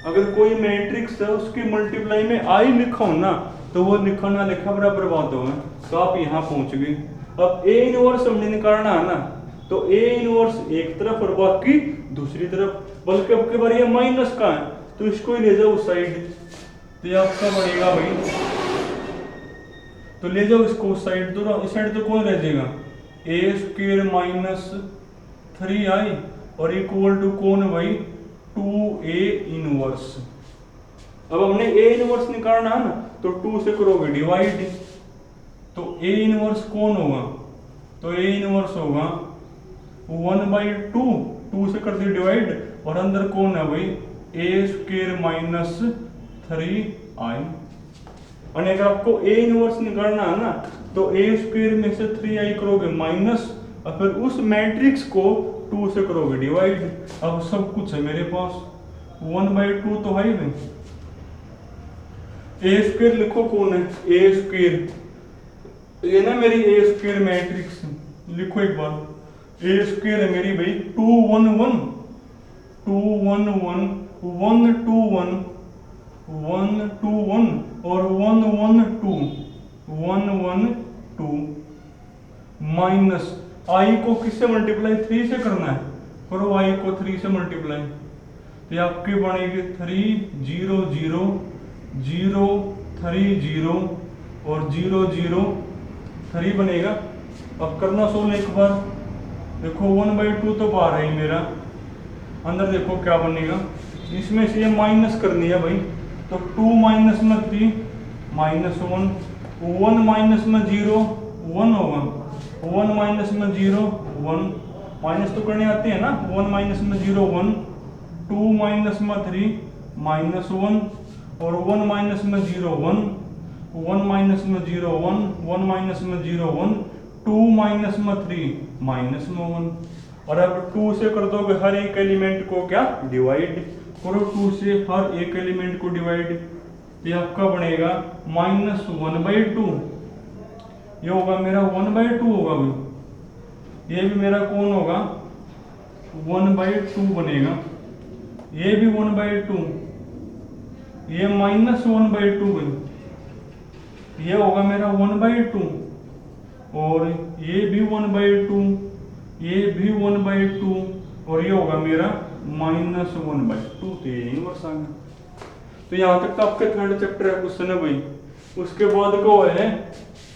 अगर कोई मैट्रिक्स है उसकी मल्टीप्लाई में आई लिखा हो ना तो वो लिखा ना लिखा बराबर बात होगा, तो आप यहाँ पहुंच गए। अब ए इनवर्स हमने निकालना है ना, तो ए इनवर्स एक तरफ और बाकी दूसरी तरफ, बल्कि अब की बार ये माइनस का है तो इसको ही ले जाओ उस साइड, तो ये आपका बढ़ेगा भाई, तो ले जाओ इसको उस साइड, तो इस साइड तो कौन रह जाएगा ए स्क्वायर माइनस 3i और इक्वल टू कौन भाई 2a इनवर्स। अब हमने ए इनवर्स निकालना है ना तो 2 से करोगे डिवाइड, तो ए इनवर्स कौन होगा, तो ए इनवर्स होगा 1/2, 2 से कर दिया डिवाइड और अंदर कौन है भाई ए स्क्वायर माइनस 3i, और अगर आपको ए इनवर्स निकालना है ना तो ए स्क्वायर में से 3i करोगे माइनस और फिर उस मैट्रिक्स को 2 से करोगे डिवाइड। अब सब कुछ है मेरे पास, 1/2 तो है ही नहीं, ए स्क्वायर लिखो कौन है ए स्क्वायर, ये ना मेरी ए स्क्वायर मैट्रिक्स, लिखो एक बार, ए स्क्वायर है मेरी भाई 2 1 1 2 1 1 1 2 1 1 2 1 और 1 1 2 1 1 2 माइनस आई को किससे मल्टीप्लाई 3 से करना है, करो आई को 3 से मल्टीप्लाई, तो आपकी बनेगी 3 0 0 0 3 0 और 0 0 3 बनेगा। अब करना सोल्व एक बार, देखो 1/2 तो बाहर है मेरा, अंदर देखो क्या बनेगा, इसमें से ये माइनस करनी है भाई, तो 2 माइनस में 3 माइनस 1, 1 माइनस में 0 1 होगा, 1 माइनस में 0 1, माइनस तो करने आती है ना, 1 माइनस में 0 1, 2 माइनस में 3 माइनस 1 और 1 माइनस में 0 1, 1 माइनस में 0 1, 1 माइनस में 0 1, 2 माइनस में 3 माइनस में 1, और अब 2 से कर दोगे हर एक एलिमेंट को क्या डिवाइड करो, 2 से हर एक एलिमेंट को डिवाइड, ये आपका बनेगा माइनस 1/2, ये होगा मेरा 1/2 होगा भाई, ये भी मेरा कौन होगा 1/2 बनेगा, ये भी 1/2, ये माइनस 1/2 भाई, ये होगा मेरा 1/2 और ये भी 1/2, ये भी 1/2 और ये होगा मेरा माइनस 1/2, तो ये इनवर्स आ गया। तो यहाँ तक तो आपके थर्ड चैप्टर है क्वेश्चन है भाई, उसके बाद को है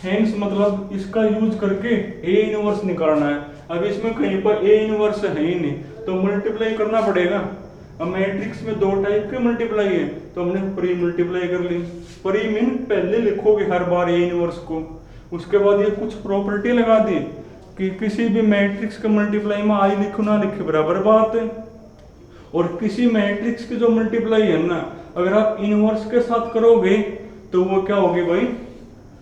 हेंस, मतलब इसका यूज करके ए इनवर्स निकालना है। अब इसमें कहीं पर ए इनवर्स है ही नहीं तो मल्टीप्लाई करना पड़ेगा। अब मैट्रिक्स में 2 टाइप के मल्टीप्लाई है तो हमने प्री मल्टीप्लाई कर ली, प्री मीन पहले लिखोगे हर बार ए इनवर्स को, उसके बाद ये कुछ प्रॉपर्टी लगा दी कि किसी भी मैट्रिक्स के मल्टीप्लाई में आई लिखो ना लिखे बराबर बात है, और किसी मैट्रिक्स की जो मल्टीप्लाई है ना अगर आप इनवर्स के साथ करोगे तो वो क्या होगी भाई,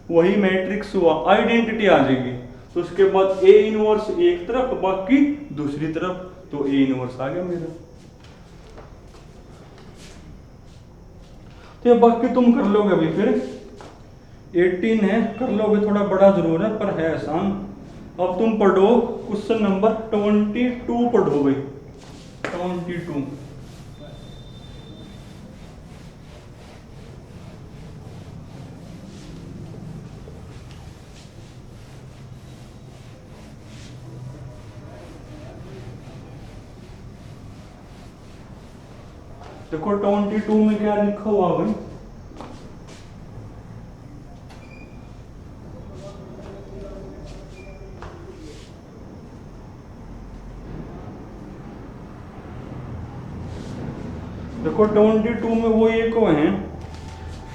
वही मैट्रिक्स हुआ, आइडेंटिटी आ जाएगी। तो उसके बाद ए इनवर्स एक तरफ बाकी दूसरी तरफ, तो ए इनवर्स आ गया मेरा। तो बाकी तुम कर लोगे अभी, फिर 18 है कर लोगे, थोड़ा बड़ा जरूर है पर है आसान। अब तुम पढ़ो क्वेश्चन नंबर 22 पढ़ो भाई, 22। देखो 22 में क्या लिखा हुआ भाई, देखो 22 में वो ये को है,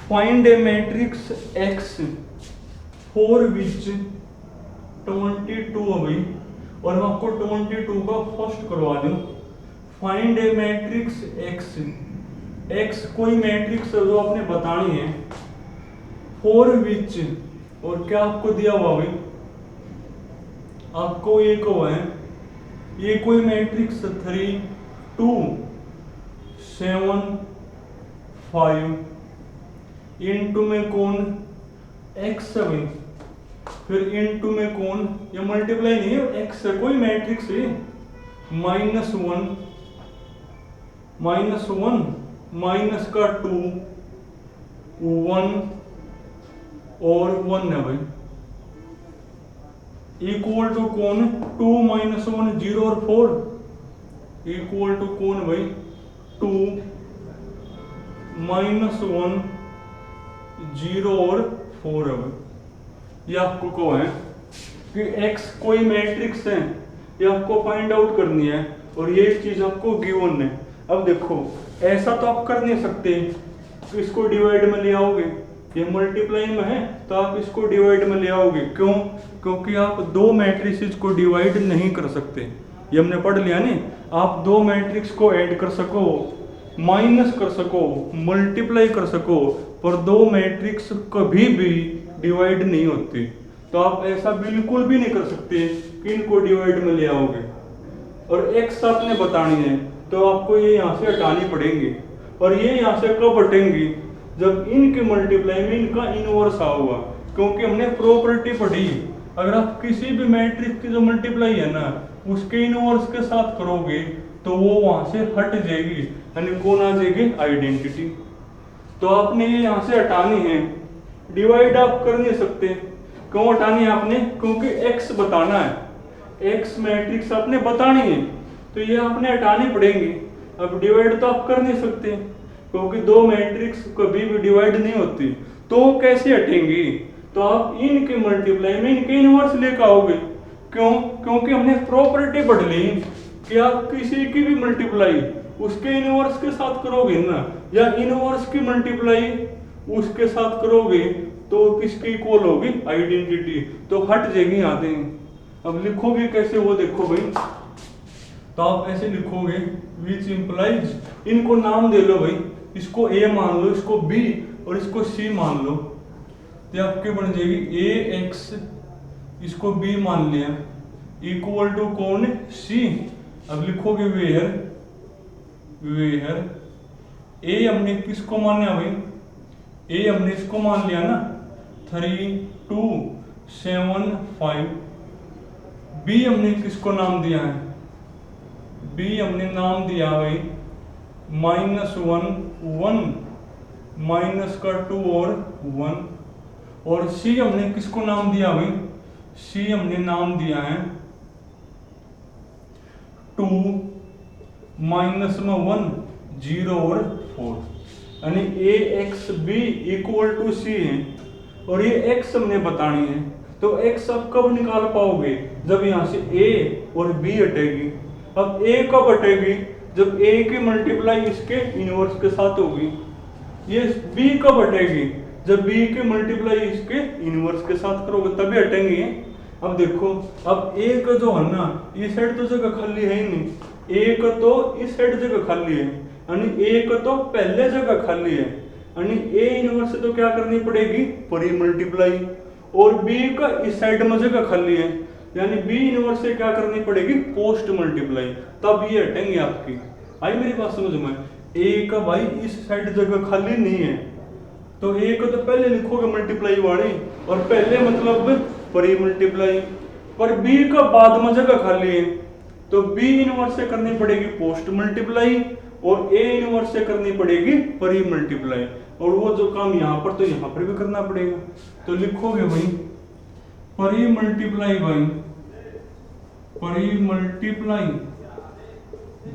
find A matrix x for which 22 है भाई, और मैं आपको 22 का फर्स्ट करवा दूं। फाइंड ए मैट्रिक्स एक्स, एक्स कोई मैट्रिक्स जो आपने बतानी है, फॉर विच, और क्या आपको दिया हुआ भाई, आपको ये को है, ये कोई मैट्रिक्स 3 2 7 5 इनटू में कौन एक्स है भाई, फिर इनटू में कौन, ये मल्टीप्लाई नहीं है, एक्स है कोई मैट्रिक्स है, -1 माइनस का 2 1 और 1 है भाई, इक्वल टू कौन 2 - 1 0 और 4, इक्वल टू कौन भाई 2 - 1 0 और 4 है भाई। ये आपको को है कि x कोई मैट्रिक्स है, ये आपको फाइंड आउट करनी है, और ये चीज आपको गिवन है। अब देखो ऐसा तो आप कर नहीं सकते कि इसको डिवाइड में ले आओगे, ये मल्टीप्लाई में है तो आप इसको डिवाइड में ले आओगे, क्यों, क्योंकि आप दो मैट्रिसेस को डिवाइड नहीं कर सकते, ये हमने पढ़ लिया नहीं। आप दो मैट्रिक्स को ऐड कर सको, माइनस कर सको, मल्टीप्लाई कर सको, पर दो मैट्रिक्स कभी भी डिवाइड नहीं होती, तो आप ऐसा बिल्कुल भी नहीं कर सकते कि इनको डिवाइड में ले आओगे। और एक्स आपने बतानी है तो आपको ये यहाँ से हटानी पड़ेंगी, और ये यहाँ से कब हटेंगी, जब इनके मल्टीप्लाई में इनका इनवर्स आऊगा, क्योंकि हमने प्रॉपर्टी पढ़ी, अगर आप किसी भी मैट्रिक्स की जो मल्टीप्लाई है ना उसके इनवर्स के साथ करोगे तो वो वहां से हट जाएगी, यानी कौन आ जाएगी, आइडेंटिटी। तो आपने ये यहाँ से हटानी है, डिवाइड आप कर नहीं सकते, क्यों हटानी है आपने, क्योंकि x बताना है, x मैट्रिक्स आपने बतानी है, तो ये आपने हटानी पड़ेंगी। अब डिवाइड तो आप कर नहीं सकते, क्योंकि दो मैट्रिक्स कभी भी डिवाइड नहीं होती, तो कैसे हटेंगी, तो आप इनके मल्टीप्लाई में इनके इनवर्स लेकर आओगे, क्यों, क्योंकि हमने प्रॉपर्टी पढ़ ली कि आप किसी की भी मल्टीप्लाई उसके इनवर्स के साथ करोगे ना, या इनवर्स की मल्टीप्लाई उसके साथ करोगे तो किसकी इक्वल होगी, आइडेंटिटी, तो हट जाएगी यहाँ से। अब लिखोगे कैसे वो देखो भाई, तो आप ऐसे लिखोगे विच इंप्लाइज, इनको नाम दे लो भाई, इसको a मान लो, इसको b और इसको c मान लो, तो आपके बन जाएगी ax, इसको b मान लिया, इक्वल टू कौन c। अब लिखोगे वेयर, वेयर a हमने किसको माना भाई, a हमने इसको मान लिया ना 3 2 7 5, b हमने किसको नाम दिया है, b हमने नाम दिया भाई -1 1 माइनस का 2 और 1, और c हमने किसको नाम दिया भाई, c हमने नाम दिया है 2 माइनस में 1 0 और 4, यानी ax b equal to c है, और ये x हमने बतानी है, तो x आप कब निकाल पाओगे, जब यहाँ से a और b हटेगी। अब a कब हटेगी, जब a की मल्टीप्लाई इसके इनवर्स के साथ होगी, ये b कब हटेगी, जब b की मल्टीप्लाई इसके इनवर्स के साथ करोगे तभी हटेंगे। अब देखो, अब a का जो है ना, इस साइड तो जगह खाली है ही नहीं, a का तो इस साइड जगह खाली है, यानी a का तो पहले जगह खाली है, यानी a इनवर्स से तो क्या करनी पड़ेगी, परी मल्टीप्लाई, और b का इस साइड में जगह खाली है, यानी b इनवर्स से क्या करनी पड़ेगी, पोस्ट मल्टीप्लाई, तब ये हटेंगे आपकी। आई मेरी बात समझ में, a का भाई इस साइड जगह खाली नहीं है, तो a को तो पहले लिखोगे मल्टीप्लाई वाली, और पहले मतलब परी मल्टीप्लाई, पर b का बाद में जगह खाली है, तो b इनवर्स से करनी पड़ेगी पोस्ट मल्टीप्लाई, और a इनवर्स से करनी पड़ेगी परी मल्टीप्लाई, और वो जो काम यहाँ पर तो यहाँ पर भी करना पड़ेगा। तो लिखोगे भाई परी मल्टीप्लाई बाई, परी multiply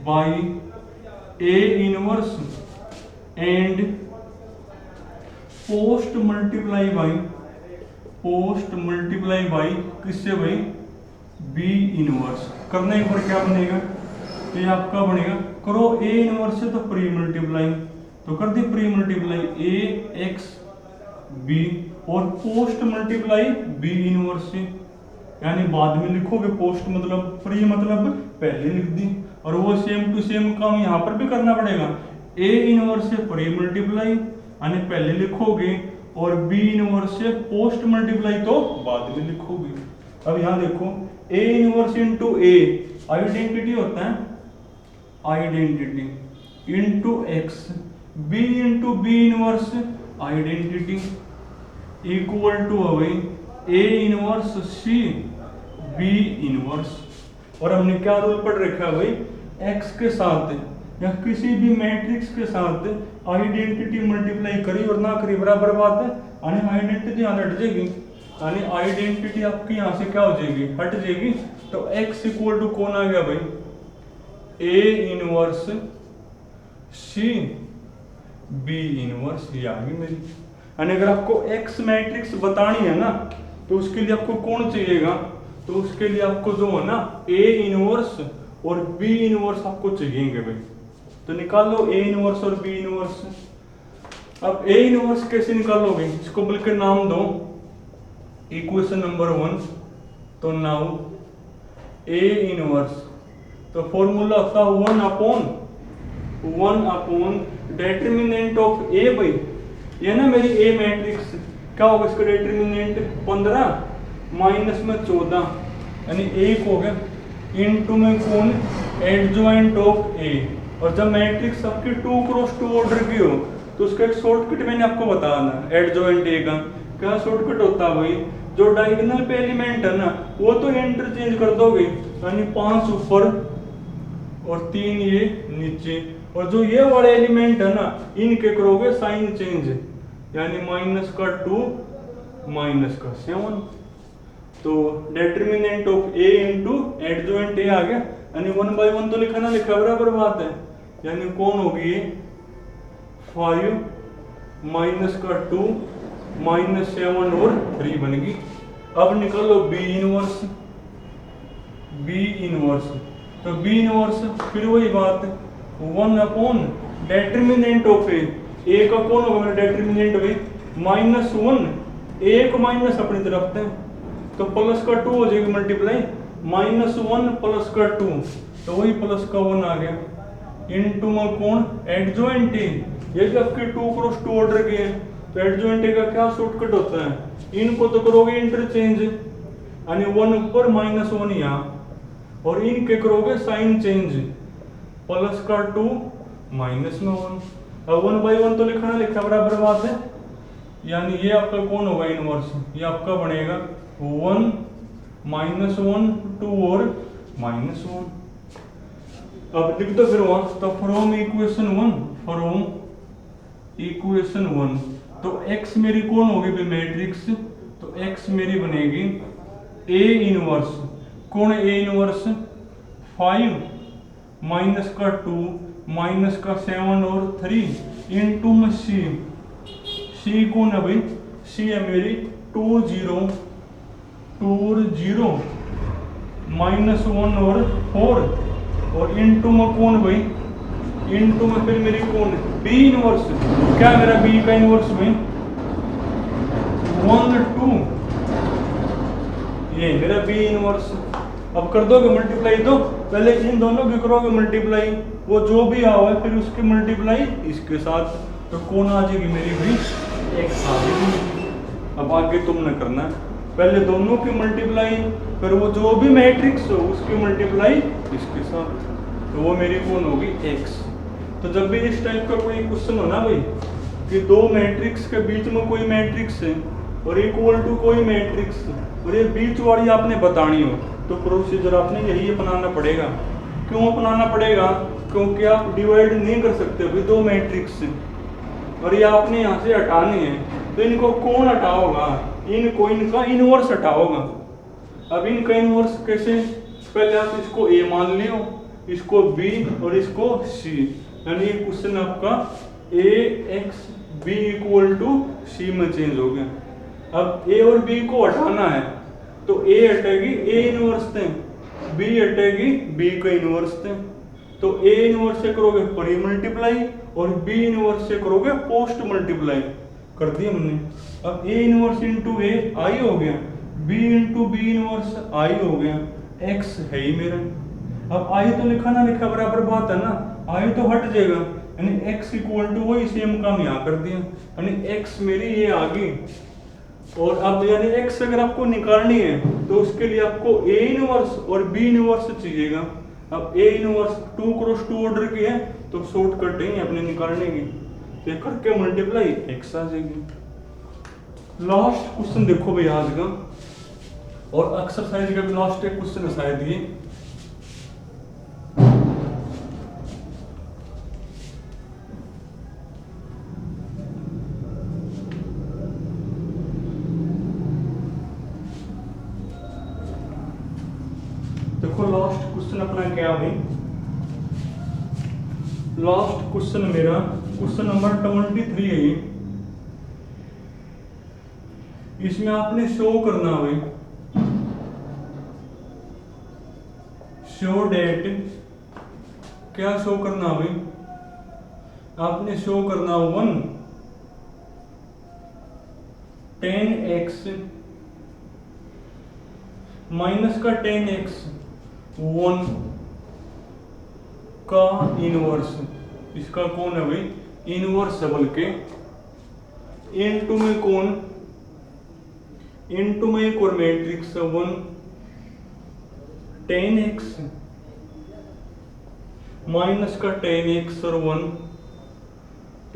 by a inverse and post multiply by किससे भाई, बी इनवर्स। करने के बाद क्या बनेगा, तो ये आपका बनेगा, करो ए इनवर्स से तो प्री मल्टीप्लाई, तो कर दी प्री मल्टीप्लाई ए एक्स बी, और पोस्ट मल्टीप्लाई बी इनवर्स से, यानी बाद में लिखोगे, पोस्ट मतलब प्री मतलब पहले लिख दी, और वो सेम टू सेम काम यहाँ पर भी करना पड़ेगा। ए इनवर्स से प्री मल्टीप्लाई यानी पहले लिखोगे, और बी इनवर्स से पोस्ट मल्टीप्लाई तो बाद में लिखोगे। अब यहाँ देखो, A inverse into A identity होता है, identity into X, B into B inverse identity equal to भाई A inverse C B inverse. और हमने क्या रूल पढ़ रखा है भाई, एक्स के साथ या किसी भी मैट्रिक्स के साथ आइडेंटिटी मल्टीप्लाई करी और ना करी बराबर बात है, यानी आइडेंटिटी यहाँ हट जाएगी, यानी आइडेंटिटी आपकी यहाँ से क्या हो जाएगी, हट जाएगी। तो एक्स इक्वल टू कौन आ गया भाई, A inverse C B inverse, ये आ गई मेरी। यानी अगर आपको एक्स मैट्रिक्स बतानी है ना, तो उसके लिए आपको कौन चाहिएगा, तो उसके लिए आपको जो है ना ए इनवर्स और बी इनवर्स आपको चाहिएंगे भाई। तो निकाल लो ए इनवर्स और बी इनवर्स। अब ए इनवर्स कैसे निकालोगे, इसको बल्कि नाम दो इक्वेशन नंबर 1। तो नाउ ए इनवर्स, तो फॉर्मूला होता है 1 अपॉन डिटरमिनेंट ऑफ ए भाई, ये ना मेरी ए मैट्रिक्स, क्या होगा इसका डिटरमिनेंट 15 माइनस में 14 यानी 1 हो गया, इनटू में कौन एडजॉइंट ऑफ ए। और जब मैट्रिक्स आपकी 2 क्रॉस 2 ऑर्डर की हो, तो उसका एक शॉर्टकट मैंने आपको बताना, एडजॉइंट ए का क्या शॉर्टकट होता है भाई, जो डायगोनल पे एलिमेंट है ना वो तो इंटरचेंज कर दोगे, यानी 5 ऊपर और 3 ये नीचे, और जो ये वाले एलिमेंट है ना इनके करोगे साइन चेंज, यानी माइनस का 2 माइनस का 7। तो determinant of A into adjoint A आ गया, यानी 1 बाई 1 तो लिखा ना लिखा बराबर बात है, यानी कौन होगी 5 माइनस का 2 माइनस 7 और 3 बनेगी। अब निकालो बी इनवर्स, तो बी इनवर्स फिर वही बात 1 अपॉन डिटरमिनेंट ऑफ ए का कौन होगा मेरा डिटरमिनेंट भाई -1, ए को माइनस अपनी तरफ थे तो प्लस का 2 हो जाएगी मल्टीप्लाई, -1 प्लस का 2 तो वही प्लस का 1 आ गया, इनटू में कौन एडजॉइंट ए, ये भी आपके 2 क्रॉस 2 ऑर्डर के हैं, तो एडजॉइंट ए का क्या शॉर्टकट होता है, इनको तो करोगे इंटरचेंज, यानी 1 ऊपर -1 यहाँ, और इनके करोगे साइन चेंज, प्लस का 2 माइनस में 1। अब 1 बाई 1 तो लिखना लिखा बराबर बात है, यानी ये आपका कौन होगा इनवर्स, ये आपका बनेगा 1 -1 2 और -1। अब लिख दो फिर वहां, तो फ्रॉम इक्वेशन 1 तो x मेरी कौन होगी भाई मैट्रिक्स, तो x मेरी बनेगी a इनवर्स, कौन a इनवर्स 5 माइनस का 2 माइनस का 7 और 3 इनटू में c कौन है भाई, c है मेरी 2 0 -1 और 4 और इनटू में कौन भाई, इनटू में फिर मेरी कौन बी इनवर्स, क्या मेरा बी का इनवर्स भाई 1 2, ये मेरा बी इनवर्स। अब कर दोगे मल्टीप्लाई, तो पहले इन दोनों की करोगे मल्टीप्लाई, वो जो भी आओ है फिर उसकी मल्टीप्लाई इसके साथ, तो कौन आ जाएगी मेरी भाई एक्स आ जाएगी। अब आगे तुमने करना है, पहले दोनों की मल्टीप्लाई, फिर वो जो भी मैट्रिक्स हो उसकी मल्टीप्लाई इसके साथ, तो वो मेरी कौन होगी एक्स। तो जब भी इस टाइप का कोई क्वेश्चन हो ना भाई कि दो मैट्रिक्स के बीच में कोई मैट्रिक्स है और इक्वल टू कोई मैट्रिक्स और ये बीच वाली आपने बतानी हो, तो प्रोसीजर आपने यही अपनाना पड़ेगा। क्यों अपनाना पड़ेगा, क्योंकि आप डिवाइड नहीं कर सकते भाई दो मैट्रिक्स और ये आपने यहाँ से हटानी है, तो इनको कौन हटाओगा, इनको इनका इनवर्स हटाओगा। अब इनका इनवर्स कैसे, पहले आप इसको ए मान लियो, इसको बी और इसको सी, यानी ये क्वेश्चन आपका ए एक्स बी इक्वल टू सी में चेंज हो गया। अब ए और बी को हटाना है तो ए हटेगी ए इनवर्स थे, बी हटेगी बी का इनवर्स थे। तो ए इनवर्स से करोगे प्री मल्टीप्लाई और बी इनवर्स से करोगे पोस्ट मल्टीप्लाई, कर दिया हमने। अब ए इनवर्स इंटू ए आई हो गया, B into B inverse I हो गया, एक्स है ही मेरा। अब आई तो लिखा ना लिखा बराबर बात है ना, आई तो हट जाएगा, यानी एक्स इक्वल टू वही सेम काम यहाँ कर दिया, यानी एक्स मेरी ये आ गई। और अब यानी एक्स अगर आपको निकालनी है तो उसके लिए आपको ए इनवर्स और बी इनवर्स चाहिएगा। अब ए इनवर्स 2 क्रॉस 2 ऑर्डर की है तो शॉर्टकट है अपने निकालने की, तो करके मल्टीप्लाई एक्स आ जाएगी। लास्ट क्वेश्चन देखो भाई आज का, और एक्सरसाइज का भी लास्ट एक क्वेश्चन है शायद ये। देखो लास्ट क्वेश्चन अपना क्या है, लास्ट क्वेश्चन मेरा क्वेश्चन नंबर 23 है ये। इसमें आपने शो करना है, शो डेट, क्या शो करना है, आपने शो करना 1 10x माइनस का 10x 1 का इनवर्स, इसका कौन है भाई इनवर्स है, बल्कि इनटू में कौन, इनटू में एक और मैट्रिक्स 1 10x माइनस का 10x और 1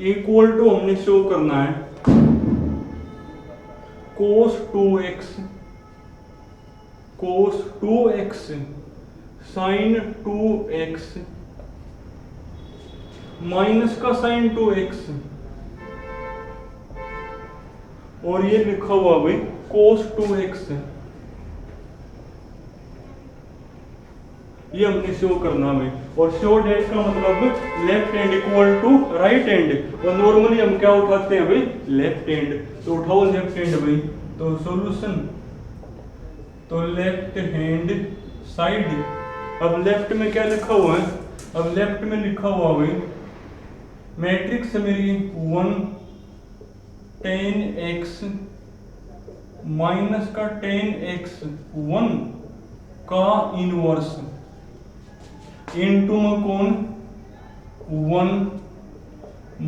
इक्वल टू हमने शो करना है cos 2x sin 2x minus का sin 2x, और ये लिखा हुआ भाई cos 2x, ये हमने शो करना भाई। और शो डेट का मतलब left hand equal to right hand, और नॉर्मली हम क्या उठाते हैं भाई लेफ्ट हैंड, तो उठाओ लेफ्ट हैंड भाई। तो सॉल्यूशन तो लेफ्ट हैंड साइड, अब लेफ्ट में क्या लिखा हुआ है, अब लेफ्ट में लिखा हुआ भाई मैट्रिक्स है मेरी 1 10x माइनस का 10x 1 का इनवर्स इनटू में कौन 1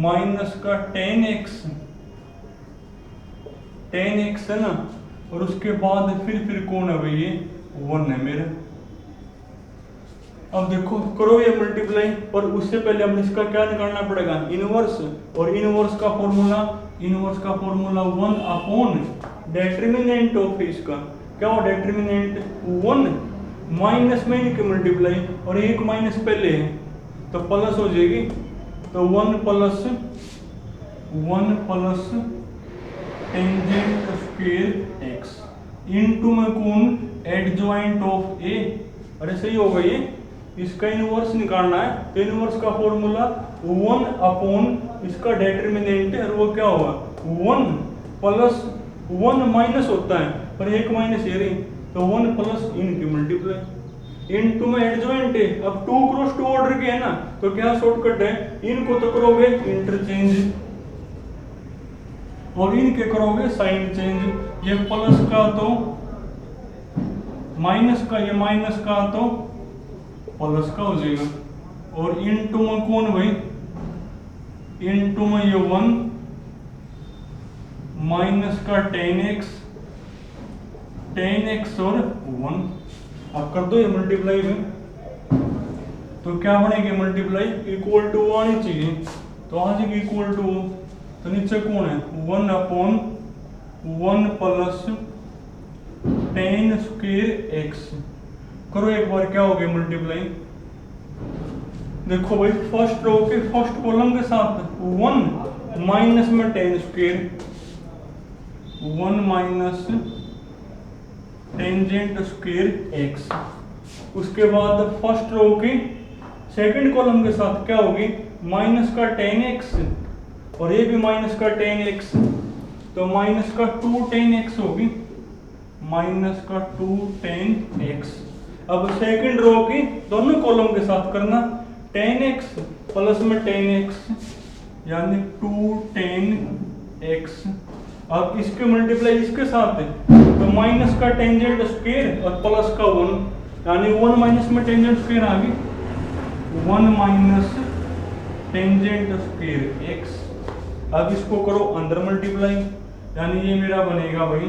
माइनस का 10x है ना, और उसके बाद फिर कौन है भाई ये 1 है मेरा। अब देखो करो ये मल्टीप्लाई, और उससे पहले हमें इसका क्या निकालना पड़ेगा इनवर्स, और इनवर्स का फॉर्मूला 1 अपॉन डेटर्मिनेंट ऑफ इसका क्या हो, डेटर्मिनेंट 1 माइनस में इनके मल्टीप्लाई, और एक माइनस पहले है तो प्लस हो जाएगी, तो 1 plus tangent square x into में कौन एडजॉइंट ऑफ a, अरे सही होगा ये, इसका इनवर्स निकालना है तो इनवर्स का फॉर्मूला 1 अपॉन इसका डेटर्मिनेंट है, और वो क्या होगा 1 प्लस 1 माइनस होता है पर एक माइनस ये रही, तो 1 प्लस इनकी मल्टीप्लाई इनटू में एडजॉइंट है। अब 2 क्रॉस 2 ऑर्डर के है ना, तो क्या शॉर्टकट है, इनको तो करोगे इंटरचेंज और इनके करोगे साइन चेंज, ये प्लस का तो माइनस का, ये माइनस का तो प्लस का हो जाएगा, और इनटू में कौन भाई इनटू में ये 1 माइनस का 10x और 1, अब कर दो ये मल्टीप्लाई में, तो क्या बनेगी मल्टीप्लाई इक्वल टू आनी चाहिए, तो आ जाएगी इक्वल टू, तो नीचे कौन है 1 अपॉन 1 प्लस 10 स्क्वायर x, करो एक बार क्या हो गया मल्टीप्लाई। देखो भाई फर्स्ट रो के फर्स्ट कॉलम के साथ 1 माइनस में 10 square, 1 minus tangent square x, उसके बाद फर्स्ट रो की सेकंड कॉलम के साथ क्या होगी माइनस का 10x और ये भी माइनस का टेन एक्स, तो माइनस का 2 टेन एक्स होगी, माइनस का 2 टेन एक्स। अब सेकंड रो की दोनों कॉलम के साथ करना, टेन एक्स प्लस में टेन एक्स यानी 2 टेन एक्स। अब इसके मल्टीप्लाई इसके साथ है तो माइनस का टेंजेंट स्क्वायर और प्लस का 1 यानी 1 माइनस में टेंजेंट स्क्वायर आ गई, 1 माइनस टेंजेंट स्क्वायर एक्स। अब इसको करो अंदर मल्टीप्लाई, यानी ये मेरा बनेगा भाई,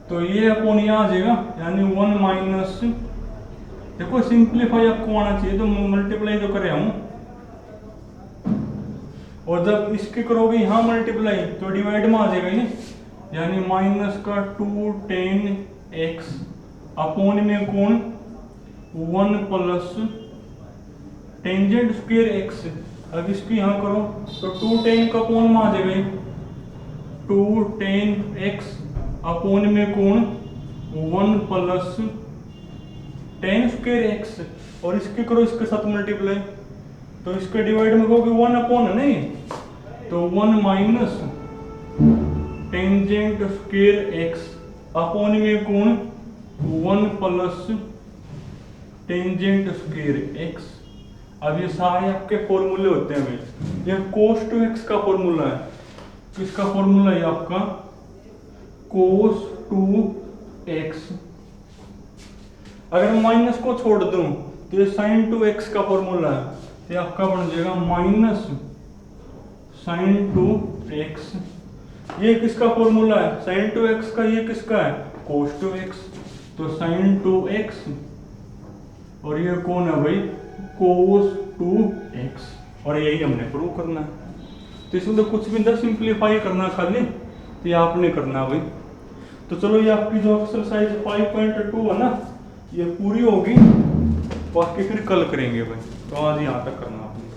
तो ये अपॉन यहाँ आ जाएगा यानी 1 माइनस, देखो सिंप्लीफाई आपको आना चाहिए तो मल्टीप्लाई तो कर रहा हूं, और जब इसके करोगे यहाँ मल्टीप्लाई तो डिवाइड में आ जाएगा ये, यानी माइनस का 2 टेन एक्स अपॉन में कौन 1 प्लस टेंजेंट स्क्वायर एक्स। अब इसकी यहाँ करो तो 2 टेन का अपॉन में आ जाएगा 2 टेन एक्स अपॉन में कौन 1 प्लस टेन स्क्वायर एक्स, और इसके करो इसके साथ मल्टीप्लाई तो इसके डिवाइड में कहोगे 1 अपॉन है नहीं, तो 1 minus tangent square x upon में कौन 1 प्लस टेंजेंट स्क्वायर एक्स। अब ये सारे आपके फॉर्मूले होते हैं भाई, ये cos 2x का फॉर्मूला है, किसका फॉर्मूला है आपका cos 2x। अगर माइनस को छोड़ दूं तो ये sin 2x का फॉर्मूला है, तो आपका बन जाएगा माइनस sin 2x। ये किसका फॉर्मूला है sin 2x का, ये किसका है cos 2x, तो sin 2x और ये कौन है भाई cos 2x, और यही हमने प्रूव करना है। तो इसमें तो कुछ भी नहीं, सिंप्लीफाई करना खाली, तो ये आपने करना भाई। तो चलो ये आपकी जो एक्सरसाइज 5.2 है ना ये पूरी होगी, बाकी फिर कल करेंगे भाई, तो आज यहाँ तक करना आपने।